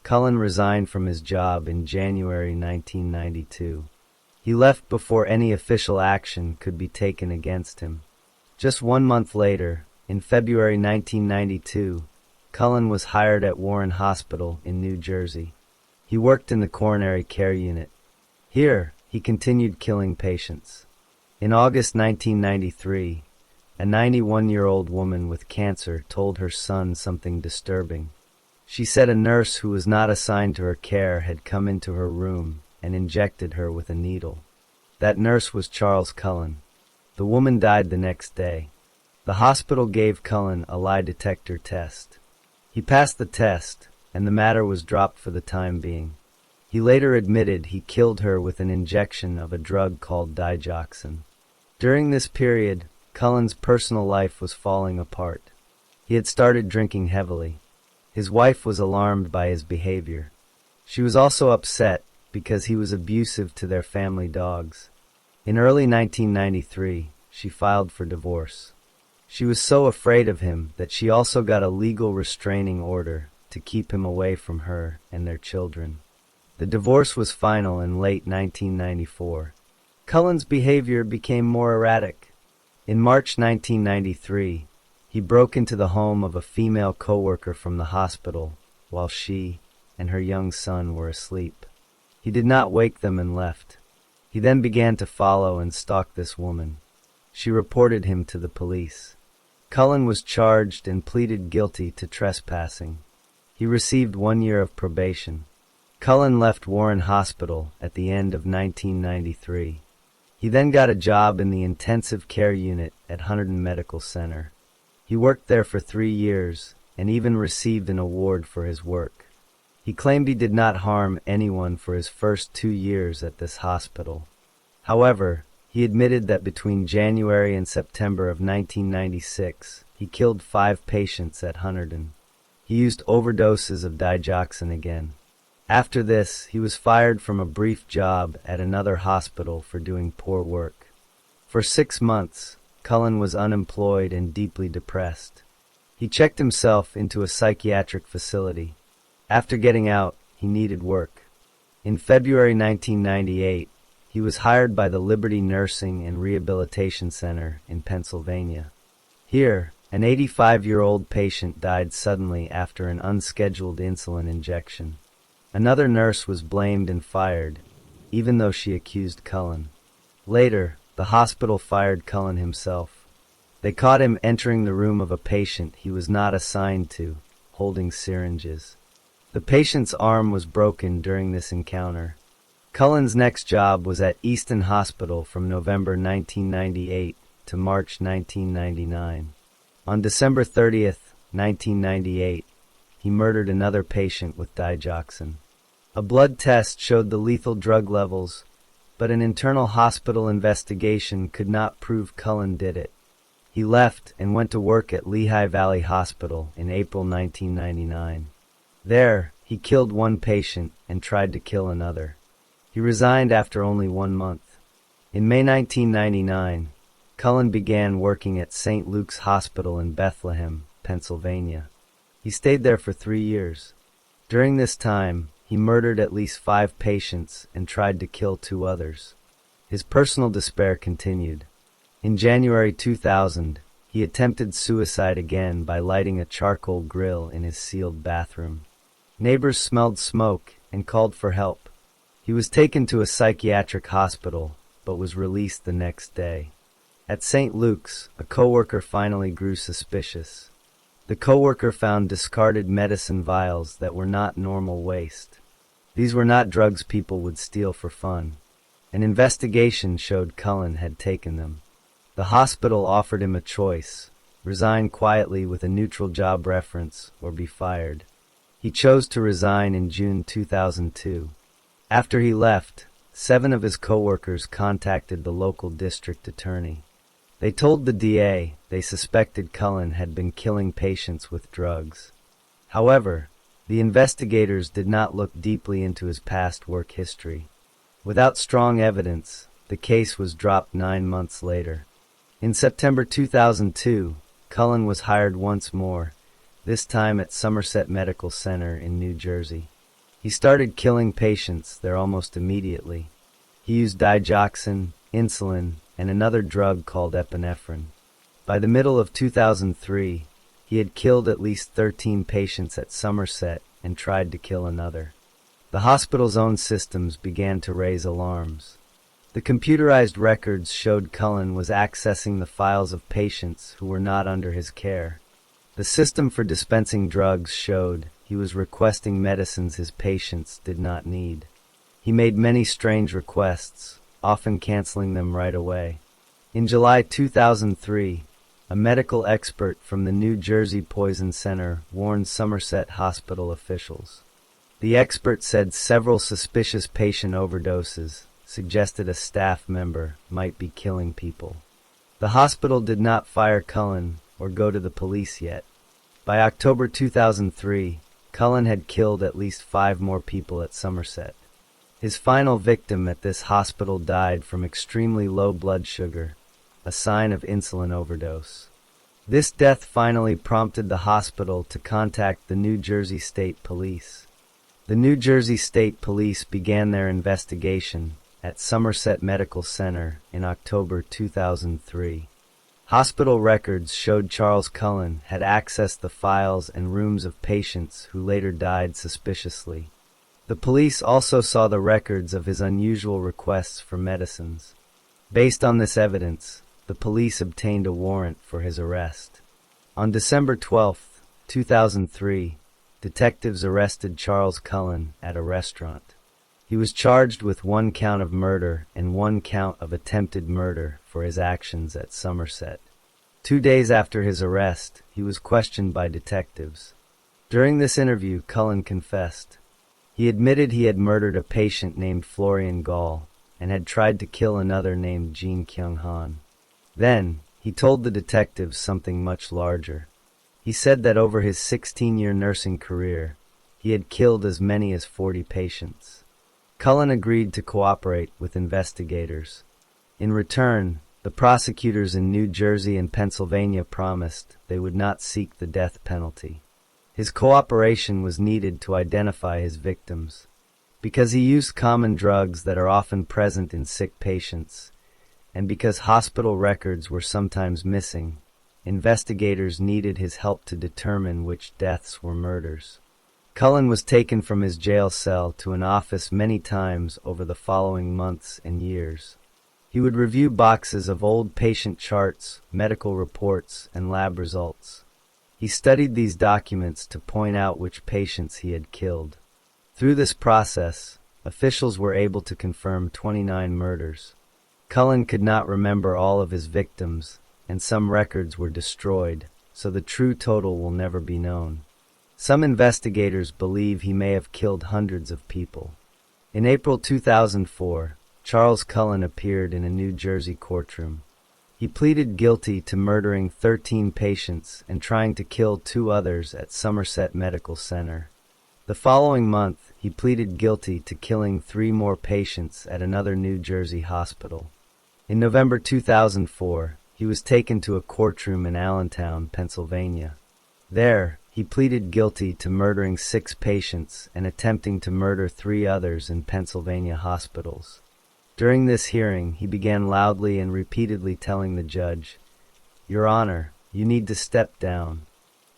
Cullen resigned from his job in January 1992. He left before any official action could be taken against him. Just 1 month later, in February 1992, Cullen was hired at Warren Hospital in New Jersey. He worked in the coronary care unit. Here, he continued killing patients. In August 1993, a 91-year-old woman with cancer told her son something disturbing. She said a nurse who was not assigned to her care had come into her room and injected her with a needle. That nurse was Charles Cullen. The woman died the next day. The hospital gave Cullen a lie detector test. He passed the test, and the matter was dropped for the time being. He later admitted he killed her with an injection of a drug called digoxin. During this period, Cullen's personal life was falling apart. He had started drinking heavily. His wife was alarmed by his behavior. She was also upset because he was abusive to their family dogs. In early 1993, she filed for divorce. She was so afraid of him that she also got a legal restraining order to keep him away from her and their children. The divorce was final in late 1994. Cullen's behavior became more erratic. In March 1993, he broke into the home of a female coworker from the hospital while she and her young son were asleep. He did not wake them and left. He then began to follow and stalk this woman. She reported him to the police. Cullen was charged and pleaded guilty to trespassing. He received 1 year of probation. Cullen left Warren Hospital at the end of 1993. He then got a job in the intensive care unit at Hunterdon Medical Center. He worked there for 3 years and even received an award for his work. He claimed he did not harm anyone for his first 2 years at this hospital. However, he admitted that between January and September of 1996, he killed 5 patients at Hunterdon. He used overdoses of digoxin again. After this, he was fired from a brief job at another hospital for doing poor work. For 6 months, Cullen was unemployed and deeply depressed. He checked himself into a psychiatric facility. After getting out, he needed work. In February 1998, he was hired by the Liberty Nursing and Rehabilitation Center in Pennsylvania. Here, an 85-year-old patient died suddenly after an unscheduled insulin injection. Another nurse was blamed and fired, even though she accused Cullen. Later, the hospital fired Cullen himself. They caught him entering the room of a patient he was not assigned to, holding syringes. The patient's arm was broken during this encounter. Cullen's next job was at Easton Hospital from November 1998 to March 1999. On December 30th, 1998, he murdered another patient with digoxin. A blood test showed the lethal drug levels, but an internal hospital investigation could not prove Cullen did it. He left and went to work at Lehigh Valley Hospital in April 1999. There, he killed 1 patient and tried to kill another. He resigned after only 1 month. In May 1999, Cullen began working at St. Luke's Hospital in Bethlehem, Pennsylvania. He stayed there for 3 years. During this time, he murdered at least 5 patients and tried to kill 2 others. His personal despair continued. In January 2000, he attempted suicide again by lighting a charcoal grill in his sealed bathroom. Neighbors smelled smoke and called for help. He was taken to a psychiatric hospital, but was released the next day. At St. Luke's, a coworker finally grew suspicious. The coworker found discarded medicine vials that were not normal waste. These were not drugs people would steal for fun. An investigation showed Cullen had taken them. The hospital offered him a choice: resign quietly with a neutral job reference or be fired. He chose to resign in June 2002. After he left, 7 of his coworkers contacted the local district attorney. They told the DA they suspected Cullen had been killing patients with drugs. However, the investigators did not look deeply into his past work history. Without strong evidence, the case was dropped 9 months later. In September 2002, Cullen was hired once more, this time at Somerset Medical Center in New Jersey. He started killing patients there almost immediately. He used digoxin, insulin, and another drug called epinephrine. By the middle of 2003, he had killed at least 13 patients at Somerset and tried to kill another. The hospital's own systems began to raise alarms. The computerized records showed Cullen was accessing the files of patients who were not under his care. The system for dispensing drugs showed he was requesting medicines his patients did not need. He made many strange requests, often canceling them right away. In July 2003, a medical expert from the New Jersey Poison Center warned Somerset Hospital officials. The expert said several suspicious patient overdoses suggested a staff member might be killing people. The hospital did not fire Cullen or go to the police yet. By October 2003, Cullen had killed at least 5 more people at Somerset. His final victim at this hospital died from extremely low blood sugar, a sign of insulin overdose. This death finally prompted the hospital to contact the New Jersey State Police. The New Jersey State Police began their investigation at Somerset Medical Center in October 2003. Hospital records showed Charles Cullen had accessed the files and rooms of patients who later died suspiciously. The police also saw the records of his unusual requests for medicines. Based on this evidence, the police obtained a warrant for his arrest. On December 12, 2003, detectives arrested Charles Cullen at a restaurant. He was charged with 1 count of murder and 1 count of attempted murder for his actions at Somerset. 2 days after his arrest, he was questioned by detectives. During this interview, Cullen confessed. He admitted he had murdered a patient named Florian Gall and had tried to kill another named Jean Kyung-han. Then, he told the detectives something much larger. He said that over his 16-year nursing career, he had killed as many as 40 patients. Cullen agreed to cooperate with investigators. In return, the prosecutors in New Jersey and Pennsylvania promised they would not seek the death penalty. His cooperation was needed to identify his victims. Because he used common drugs that are often present in sick patients, and because hospital records were sometimes missing, investigators needed his help to determine which deaths were murders. Cullen was taken from his jail cell to an office many times over the following months and years. He would review boxes of old patient charts, medical reports, and lab results. He studied these documents to point out which patients he had killed. Through this process, officials were able to confirm 29 murders. Cullen could not remember all of his victims, and some records were destroyed, so the true total will never be known. Some investigators believe he may have killed hundreds of people. In April 2004, Charles Cullen appeared in a New Jersey courtroom. He pleaded guilty to murdering 13 patients and trying to kill 2 others at Somerset Medical Center. The following month, he pleaded guilty to killing 3 more patients at another New Jersey hospital. In November 2004, he was taken to a courtroom in Allentown, Pennsylvania. There, he pleaded guilty to murdering 6 patients and attempting to murder 3 others in Pennsylvania hospitals. During this hearing, he began loudly and repeatedly telling the judge, "Your Honor, you need to step down."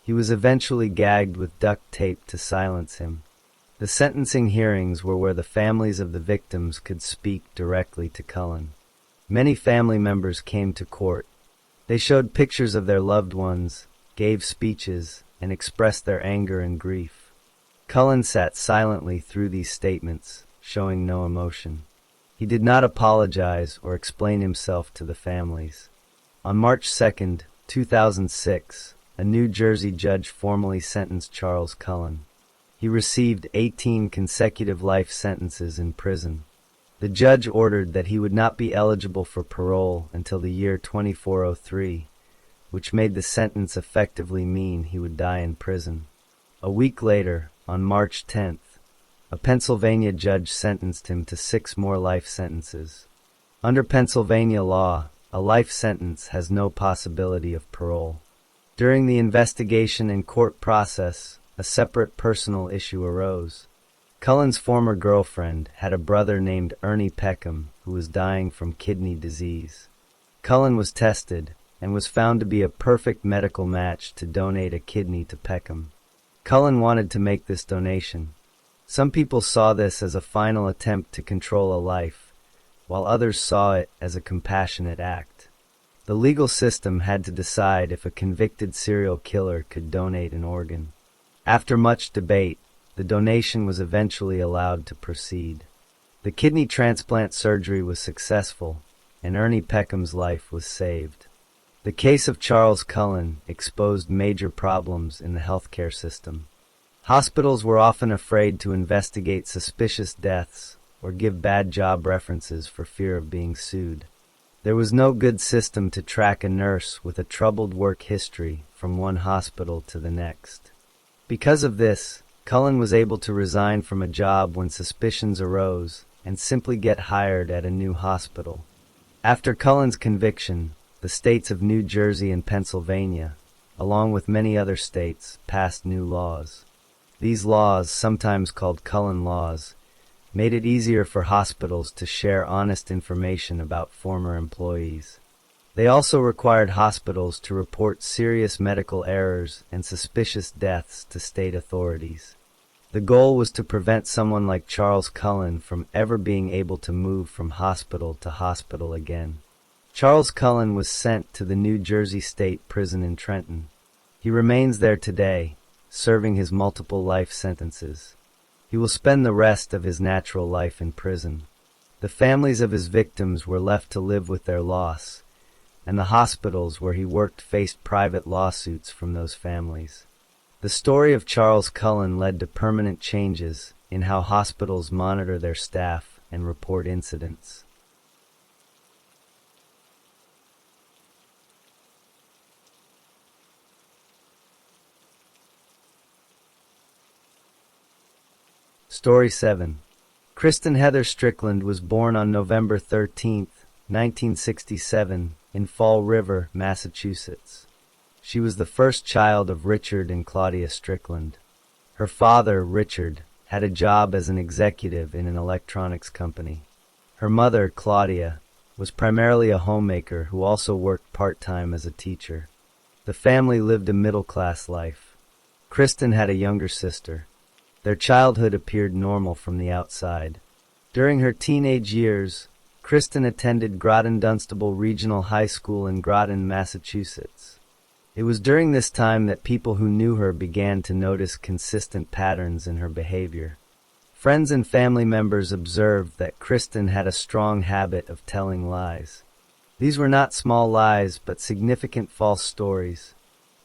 He was eventually gagged with duct tape to silence him. The sentencing hearings were where the families of the victims could speak directly to Cullen. Many family members came to court. They showed pictures of their loved ones, gave speeches, and expressed their anger and grief. Cullen sat silently through these statements, showing no emotion. He did not apologize or explain himself to the families. On March 2, 2006, a New Jersey judge formally sentenced Charles Cullen. He received 18 consecutive life sentences in prison. The judge ordered that he would not be eligible for parole until the year 2403, which made the sentence effectively mean he would die in prison. A week later, on March 10th, a Pennsylvania judge sentenced him to 6 more life sentences. Under Pennsylvania law, a life sentence has no possibility of parole. During the investigation and court process, a separate personal issue arose. Cullen's former girlfriend had a brother named Ernie Peckham who was dying from kidney disease. Cullen was tested and was found to be a perfect medical match to donate a kidney to Peckham. Cullen wanted to make this donation. Some people saw this as a final attempt to control a life, while others saw it as a compassionate act. The legal system had to decide if a convicted serial killer could donate an organ. After much debate, the donation was eventually allowed to proceed. The kidney transplant surgery was successful, and Ernie Peckham's life was saved. The case of Charles Cullen exposed major problems in the healthcare system. Hospitals were often afraid to investigate suspicious deaths or give bad job references for fear of being sued. There was no good system to track a nurse with a troubled work history from one hospital to the next. Because of this, Cullen was able to resign from a job when suspicions arose and simply get hired at a new hospital. After Cullen's conviction, the states of New Jersey and Pennsylvania, along with many other states, passed new laws. These laws, sometimes called Cullen laws, made it easier for hospitals to share honest information about former employees. They also required hospitals to report serious medical errors and suspicious deaths to state authorities. The goal was to prevent someone like Charles Cullen from ever being able to move from hospital to hospital again. Charles Cullen was sent to the New Jersey State Prison in Trenton. He remains there today, serving his multiple life sentences. He will spend the rest of his natural life in prison. The families of his victims were left to live with their loss, and the hospitals where he worked faced private lawsuits from those families. The story of Charles Cullen led to permanent changes in how hospitals monitor their staff and report incidents. Story 7. Kristen Heather Strickland was born on November 13, 1967, in Fall River, Massachusetts. She was the first child of Richard and Claudia Strickland. Her father, Richard, had a job as an executive in an electronics company. Her mother, Claudia, was primarily a homemaker who also worked part-time as a teacher. The family lived a middle-class life. Kristen had a younger sister. Their childhood appeared normal from the outside. During her teenage years, Kristen attended Groton-Dunstable Regional High School in Groton, Massachusetts. It was during this time that people who knew her began to notice consistent patterns in her behavior. Friends and family members observed that Kristen had a strong habit of telling lies. These were not small lies, but significant false stories.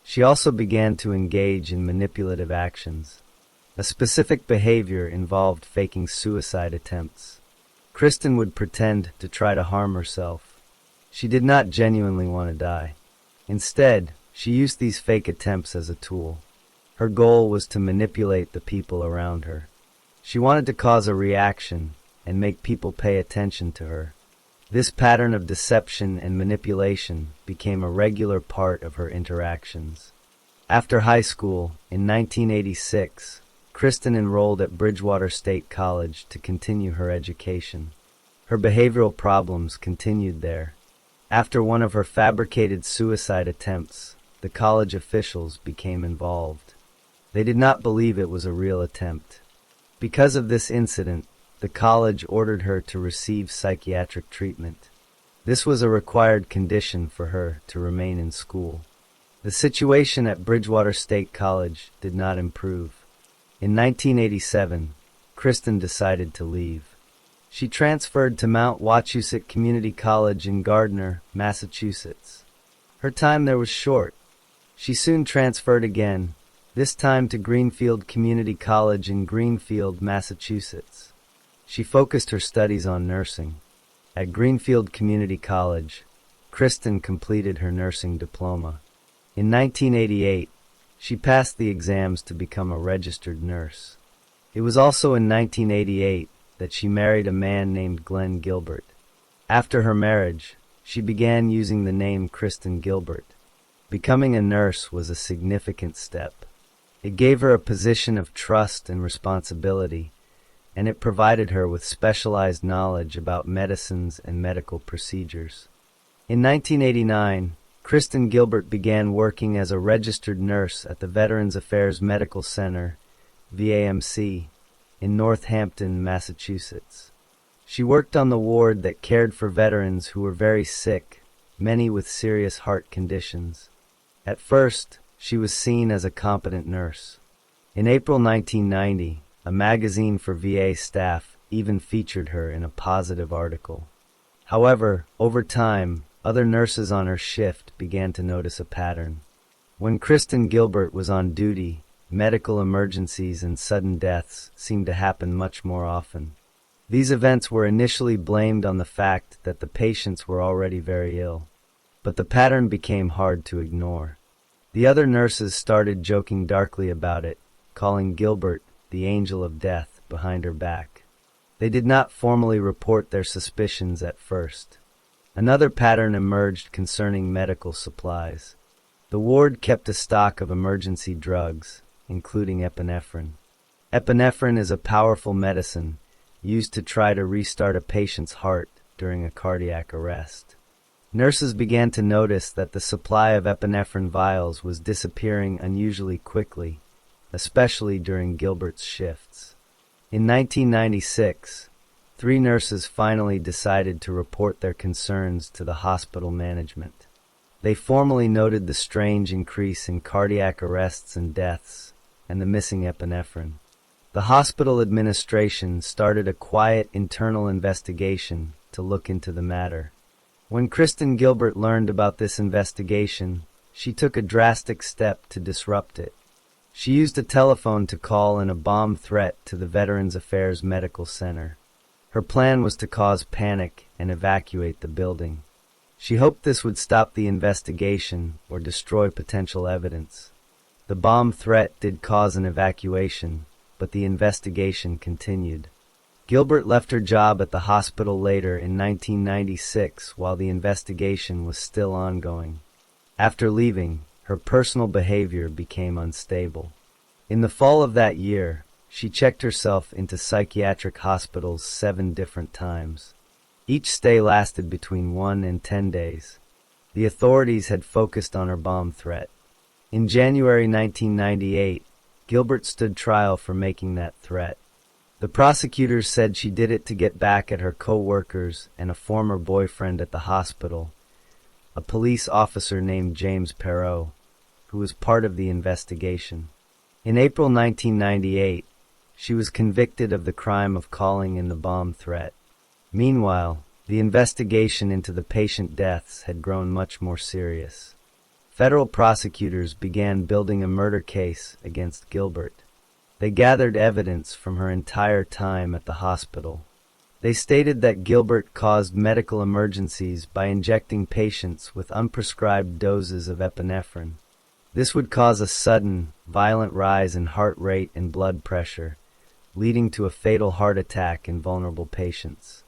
She also began to engage in manipulative actions. A specific behavior involved faking suicide attempts. Kristen would pretend to try to harm herself. She did not genuinely want to die. Instead, she used these fake attempts as a tool. Her goal was to manipulate the people around her. She wanted to cause a reaction and make people pay attention to her. This pattern of deception and manipulation became a regular part of her interactions. After high school, in 1986, Kristen enrolled at Bridgewater State College to continue her education. Her behavioral problems continued there. After one of her fabricated suicide attempts, the college officials became involved. They did not believe it was a real attempt. Because of this incident, the college ordered her to receive psychiatric treatment. This was a required condition for her to remain in school. The situation at Bridgewater State College did not improve. In 1987, Kristen decided to leave. She transferred to Mount Wachusett Community College in Gardner, Massachusetts. Her time there was short. She soon transferred again, this time to Greenfield Community College in Greenfield, Massachusetts. She focused her studies on nursing. At Greenfield Community College, Kristen completed her nursing diploma. In 1988, she passed the exams to become a registered nurse. It was also in 1988 that she married a man named Glenn Gilbert. After her marriage, she began using the name Kristen Gilbert. Becoming a nurse was a significant step. It gave her a position of trust and responsibility, and it provided her with specialized knowledge about medicines and medical procedures. In 1989, Kristen Gilbert began working as a registered nurse at the Veterans Affairs Medical Center, VAMC, in Northampton, Massachusetts. She worked on the ward that cared for veterans who were very sick, many with serious heart conditions. At first, she was seen as a competent nurse. In April 1990, a magazine for VA staff even featured her in a positive article. However, over time, other nurses on her shift began to notice a pattern. When Kristen Gilbert was on duty, medical emergencies and sudden deaths seemed to happen much more often. These events were initially blamed on the fact that the patients were already very ill, but the pattern became hard to ignore. The other nurses started joking darkly about it, calling Gilbert the angel of death behind her back. They did not formally report their suspicions at first. Another pattern emerged concerning medical supplies. The ward kept a stock of emergency drugs, including epinephrine. Epinephrine is a powerful medicine used to try to restart a patient's heart during a cardiac arrest. Nurses began to notice that the supply of epinephrine vials was disappearing unusually quickly, especially during Gilbert's shifts. In 1996, 3 nurses finally decided to report their concerns to the hospital management. They formally noted the strange increase in cardiac arrests and deaths, and the missing epinephrine. The hospital administration started a quiet internal investigation to look into the matter. When Kristen Gilbert learned about this investigation, she took a drastic step to disrupt it. She used a telephone to call in a bomb threat to the Veterans Affairs Medical Center. Her plan was to cause panic and evacuate the building. She hoped this would stop the investigation or destroy potential evidence. The bomb threat did cause an evacuation, but the investigation continued. Gilbert left her job at the hospital later in 1996 while the investigation was still ongoing. After leaving, her personal behavior became unstable. In the fall of that year, she checked herself into psychiatric hospitals 7 different times. Each stay lasted between 1 and 10 days. The authorities had focused on her bomb threat. In January 1998, Gilbert stood trial for making that threat. The prosecutors said she did it to get back at her co-workers and a former boyfriend at the hospital, a police officer named James Perot, who was part of the investigation. In April 1998, she was convicted of the crime of calling in the bomb threat. Meanwhile, the investigation into the patient deaths had grown much more serious. Federal prosecutors began building a murder case against Gilbert. They gathered evidence from her entire time at the hospital. They stated that Gilbert caused medical emergencies by injecting patients with unprescribed doses of epinephrine. This would cause a sudden, violent rise in heart rate and blood pressure, leading to a fatal heart attack in vulnerable patients.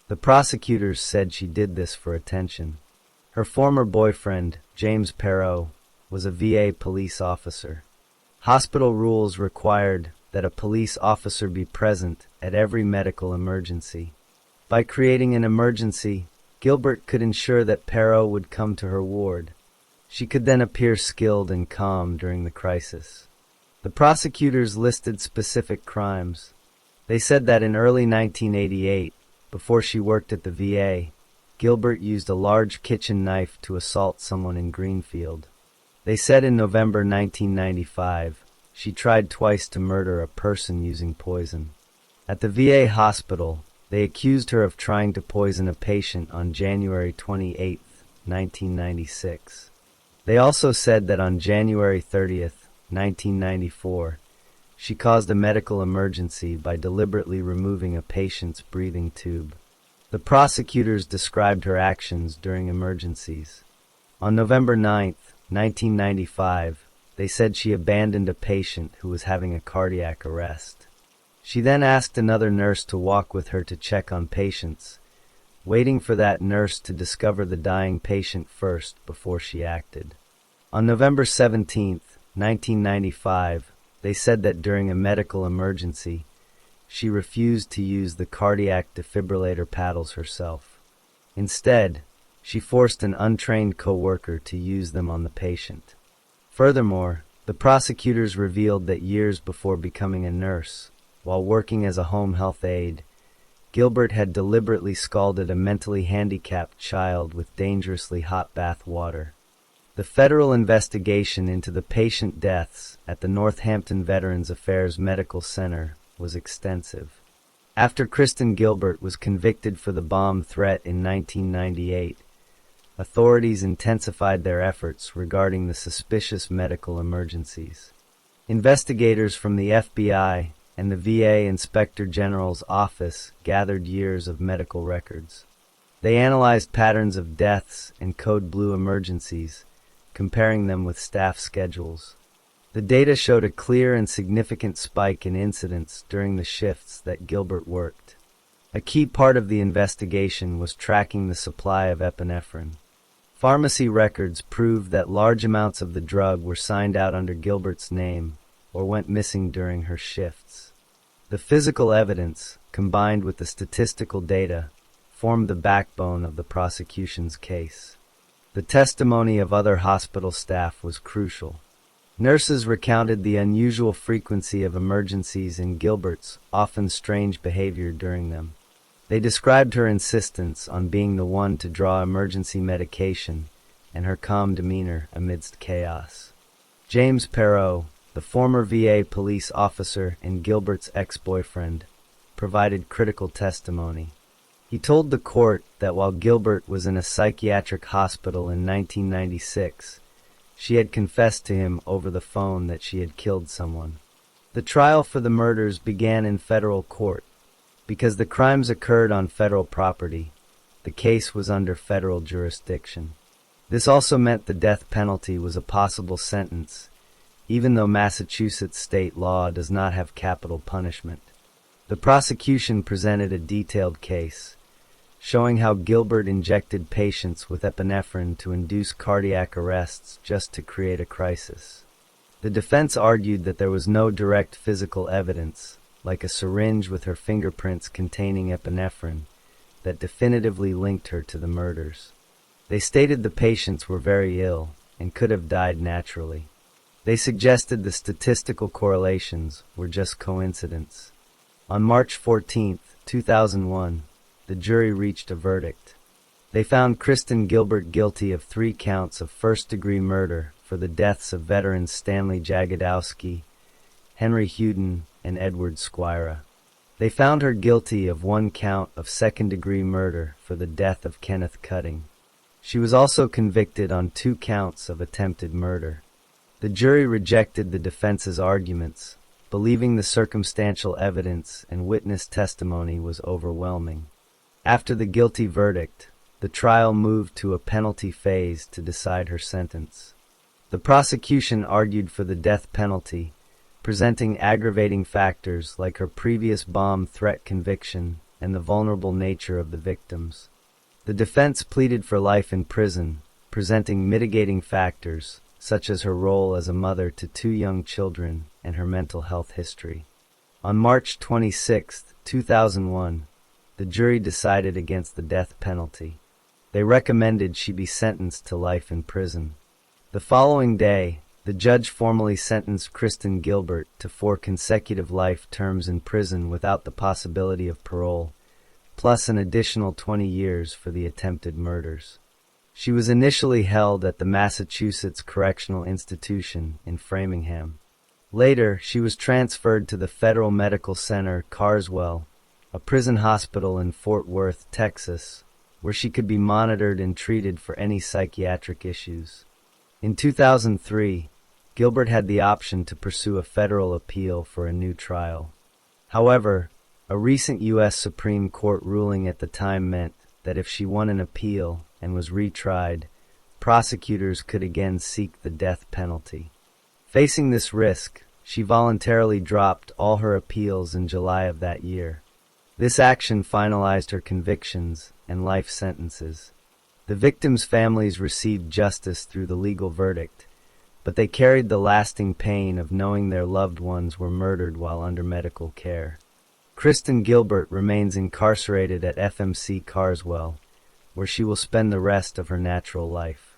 The prosecutors said she did this for attention. Her former boyfriend, James Perot, was a VA police officer. Hospital rules required that a police officer be present at every medical emergency. By creating an emergency, Gilbert could ensure that Perot would come to her ward. She could then appear skilled and calm during the crisis. The prosecutors listed specific crimes. They said that in early 1988, before she worked at the VA, Gilbert used a large kitchen knife to assault someone in Greenfield. They said in November 1995, she tried twice to murder a person using poison. At the VA hospital, they accused her of trying to poison a patient on January 28, 1996. They also said that on January 30, 1994, she caused a medical emergency by deliberately removing a patient's breathing tube. The prosecutors described her actions during emergencies. On November 9, 1995, they said she abandoned a patient who was having a cardiac arrest. She then asked another nurse to walk with her to check on patients, waiting for that nurse to discover the dying patient first before she acted. On November 17, 1995, they said that during a medical emergency, she refused to use the cardiac defibrillator paddles herself. Instead, she forced an untrained coworker to use them on the patient. Furthermore, the prosecutors revealed that years before becoming a nurse, while working as a home health aide, Gilbert had deliberately scalded a mentally handicapped child with dangerously hot bath water. The federal investigation into the patient deaths at the Northampton Veterans Affairs Medical Center was extensive. After Kristen Gilbert was convicted for the bomb threat in 1998, authorities intensified their efforts regarding the suspicious medical emergencies. Investigators from the FBI and the VA Inspector General's office gathered years of medical records. They analyzed patterns of deaths and code blue emergencies, comparing them with staff schedules. The data showed a clear and significant spike in incidents during the shifts that Gilbert worked. A key part of the investigation was tracking the supply of epinephrine. Pharmacy records proved that large amounts of the drug were signed out under Gilbert's name or went missing during her shifts. The physical evidence, combined with the statistical data, formed the backbone of the prosecution's case. The testimony of other hospital staff was crucial. Nurses recounted the unusual frequency of emergencies and Gilbert's often strange behavior during them. They described her insistence on being the one to draw emergency medication and her calm demeanor amidst chaos. James Perot, the former VA police officer and Gilbert's ex-boyfriend, provided critical testimony. He told the court that while Gilbert was in a psychiatric hospital in 1996, she had confessed to him over the phone that she had killed someone. The trial for the murders began in federal court. Because the crimes occurred on federal property, the case was under federal jurisdiction. This also meant the death penalty was a possible sentence, even though Massachusetts state law does not have capital punishment. The prosecution presented a detailed case, showing how Gilbert injected patients with epinephrine to induce cardiac arrests just to create a crisis. The defense argued that there was no direct physical evidence, like a syringe with her fingerprints containing epinephrine, that definitively linked her to the murders. They stated the patients were very ill and could have died naturally. They suggested the statistical correlations were just coincidence. On March 14, 2001, the jury reached a verdict. They found Kristen Gilbert guilty of 3 counts of first-degree murder for the deaths of veterans Stanley Jagodowski, Henry Houghton, and Edward Squira. They found her guilty of 1 count of second-degree murder for the death of Kenneth Cutting. She was also convicted on 2 counts of attempted murder. The jury rejected the defense's arguments, believing the circumstantial evidence and witness testimony was overwhelming. After the guilty verdict, the trial moved to a penalty phase to decide her sentence. The prosecution argued for the death penalty, presenting aggravating factors like her previous bomb threat conviction and the vulnerable nature of the victims. The defense pleaded for life in prison, presenting mitigating factors such as her role as a mother to 2 young children and her mental health history. On March 26, 2001, the jury decided against the death penalty. They recommended she be sentenced to life in prison. The following day, the judge formally sentenced Kristen Gilbert to 4 consecutive life terms in prison without the possibility of parole, plus an additional 20 years for the attempted murders. She was initially held at the Massachusetts Correctional Institution in Framingham. Later, she was transferred to the Federal Medical Center Carswell, a prison hospital in Fort Worth, Texas, where she could be monitored and treated for any psychiatric issues. In 2003, Gilbert had the option to pursue a federal appeal for a new trial. However, a recent U.S. Supreme Court ruling at the time meant that if she won an appeal and was retried, prosecutors could again seek the death penalty. Facing this risk, she voluntarily dropped all her appeals in July of that year. This action finalized her convictions and life sentences. The victims' families received justice through the legal verdict, but they carried the lasting pain of knowing their loved ones were murdered while under medical care. Kristen Gilbert remains incarcerated at FMC Carswell, where she will spend the rest of her natural life.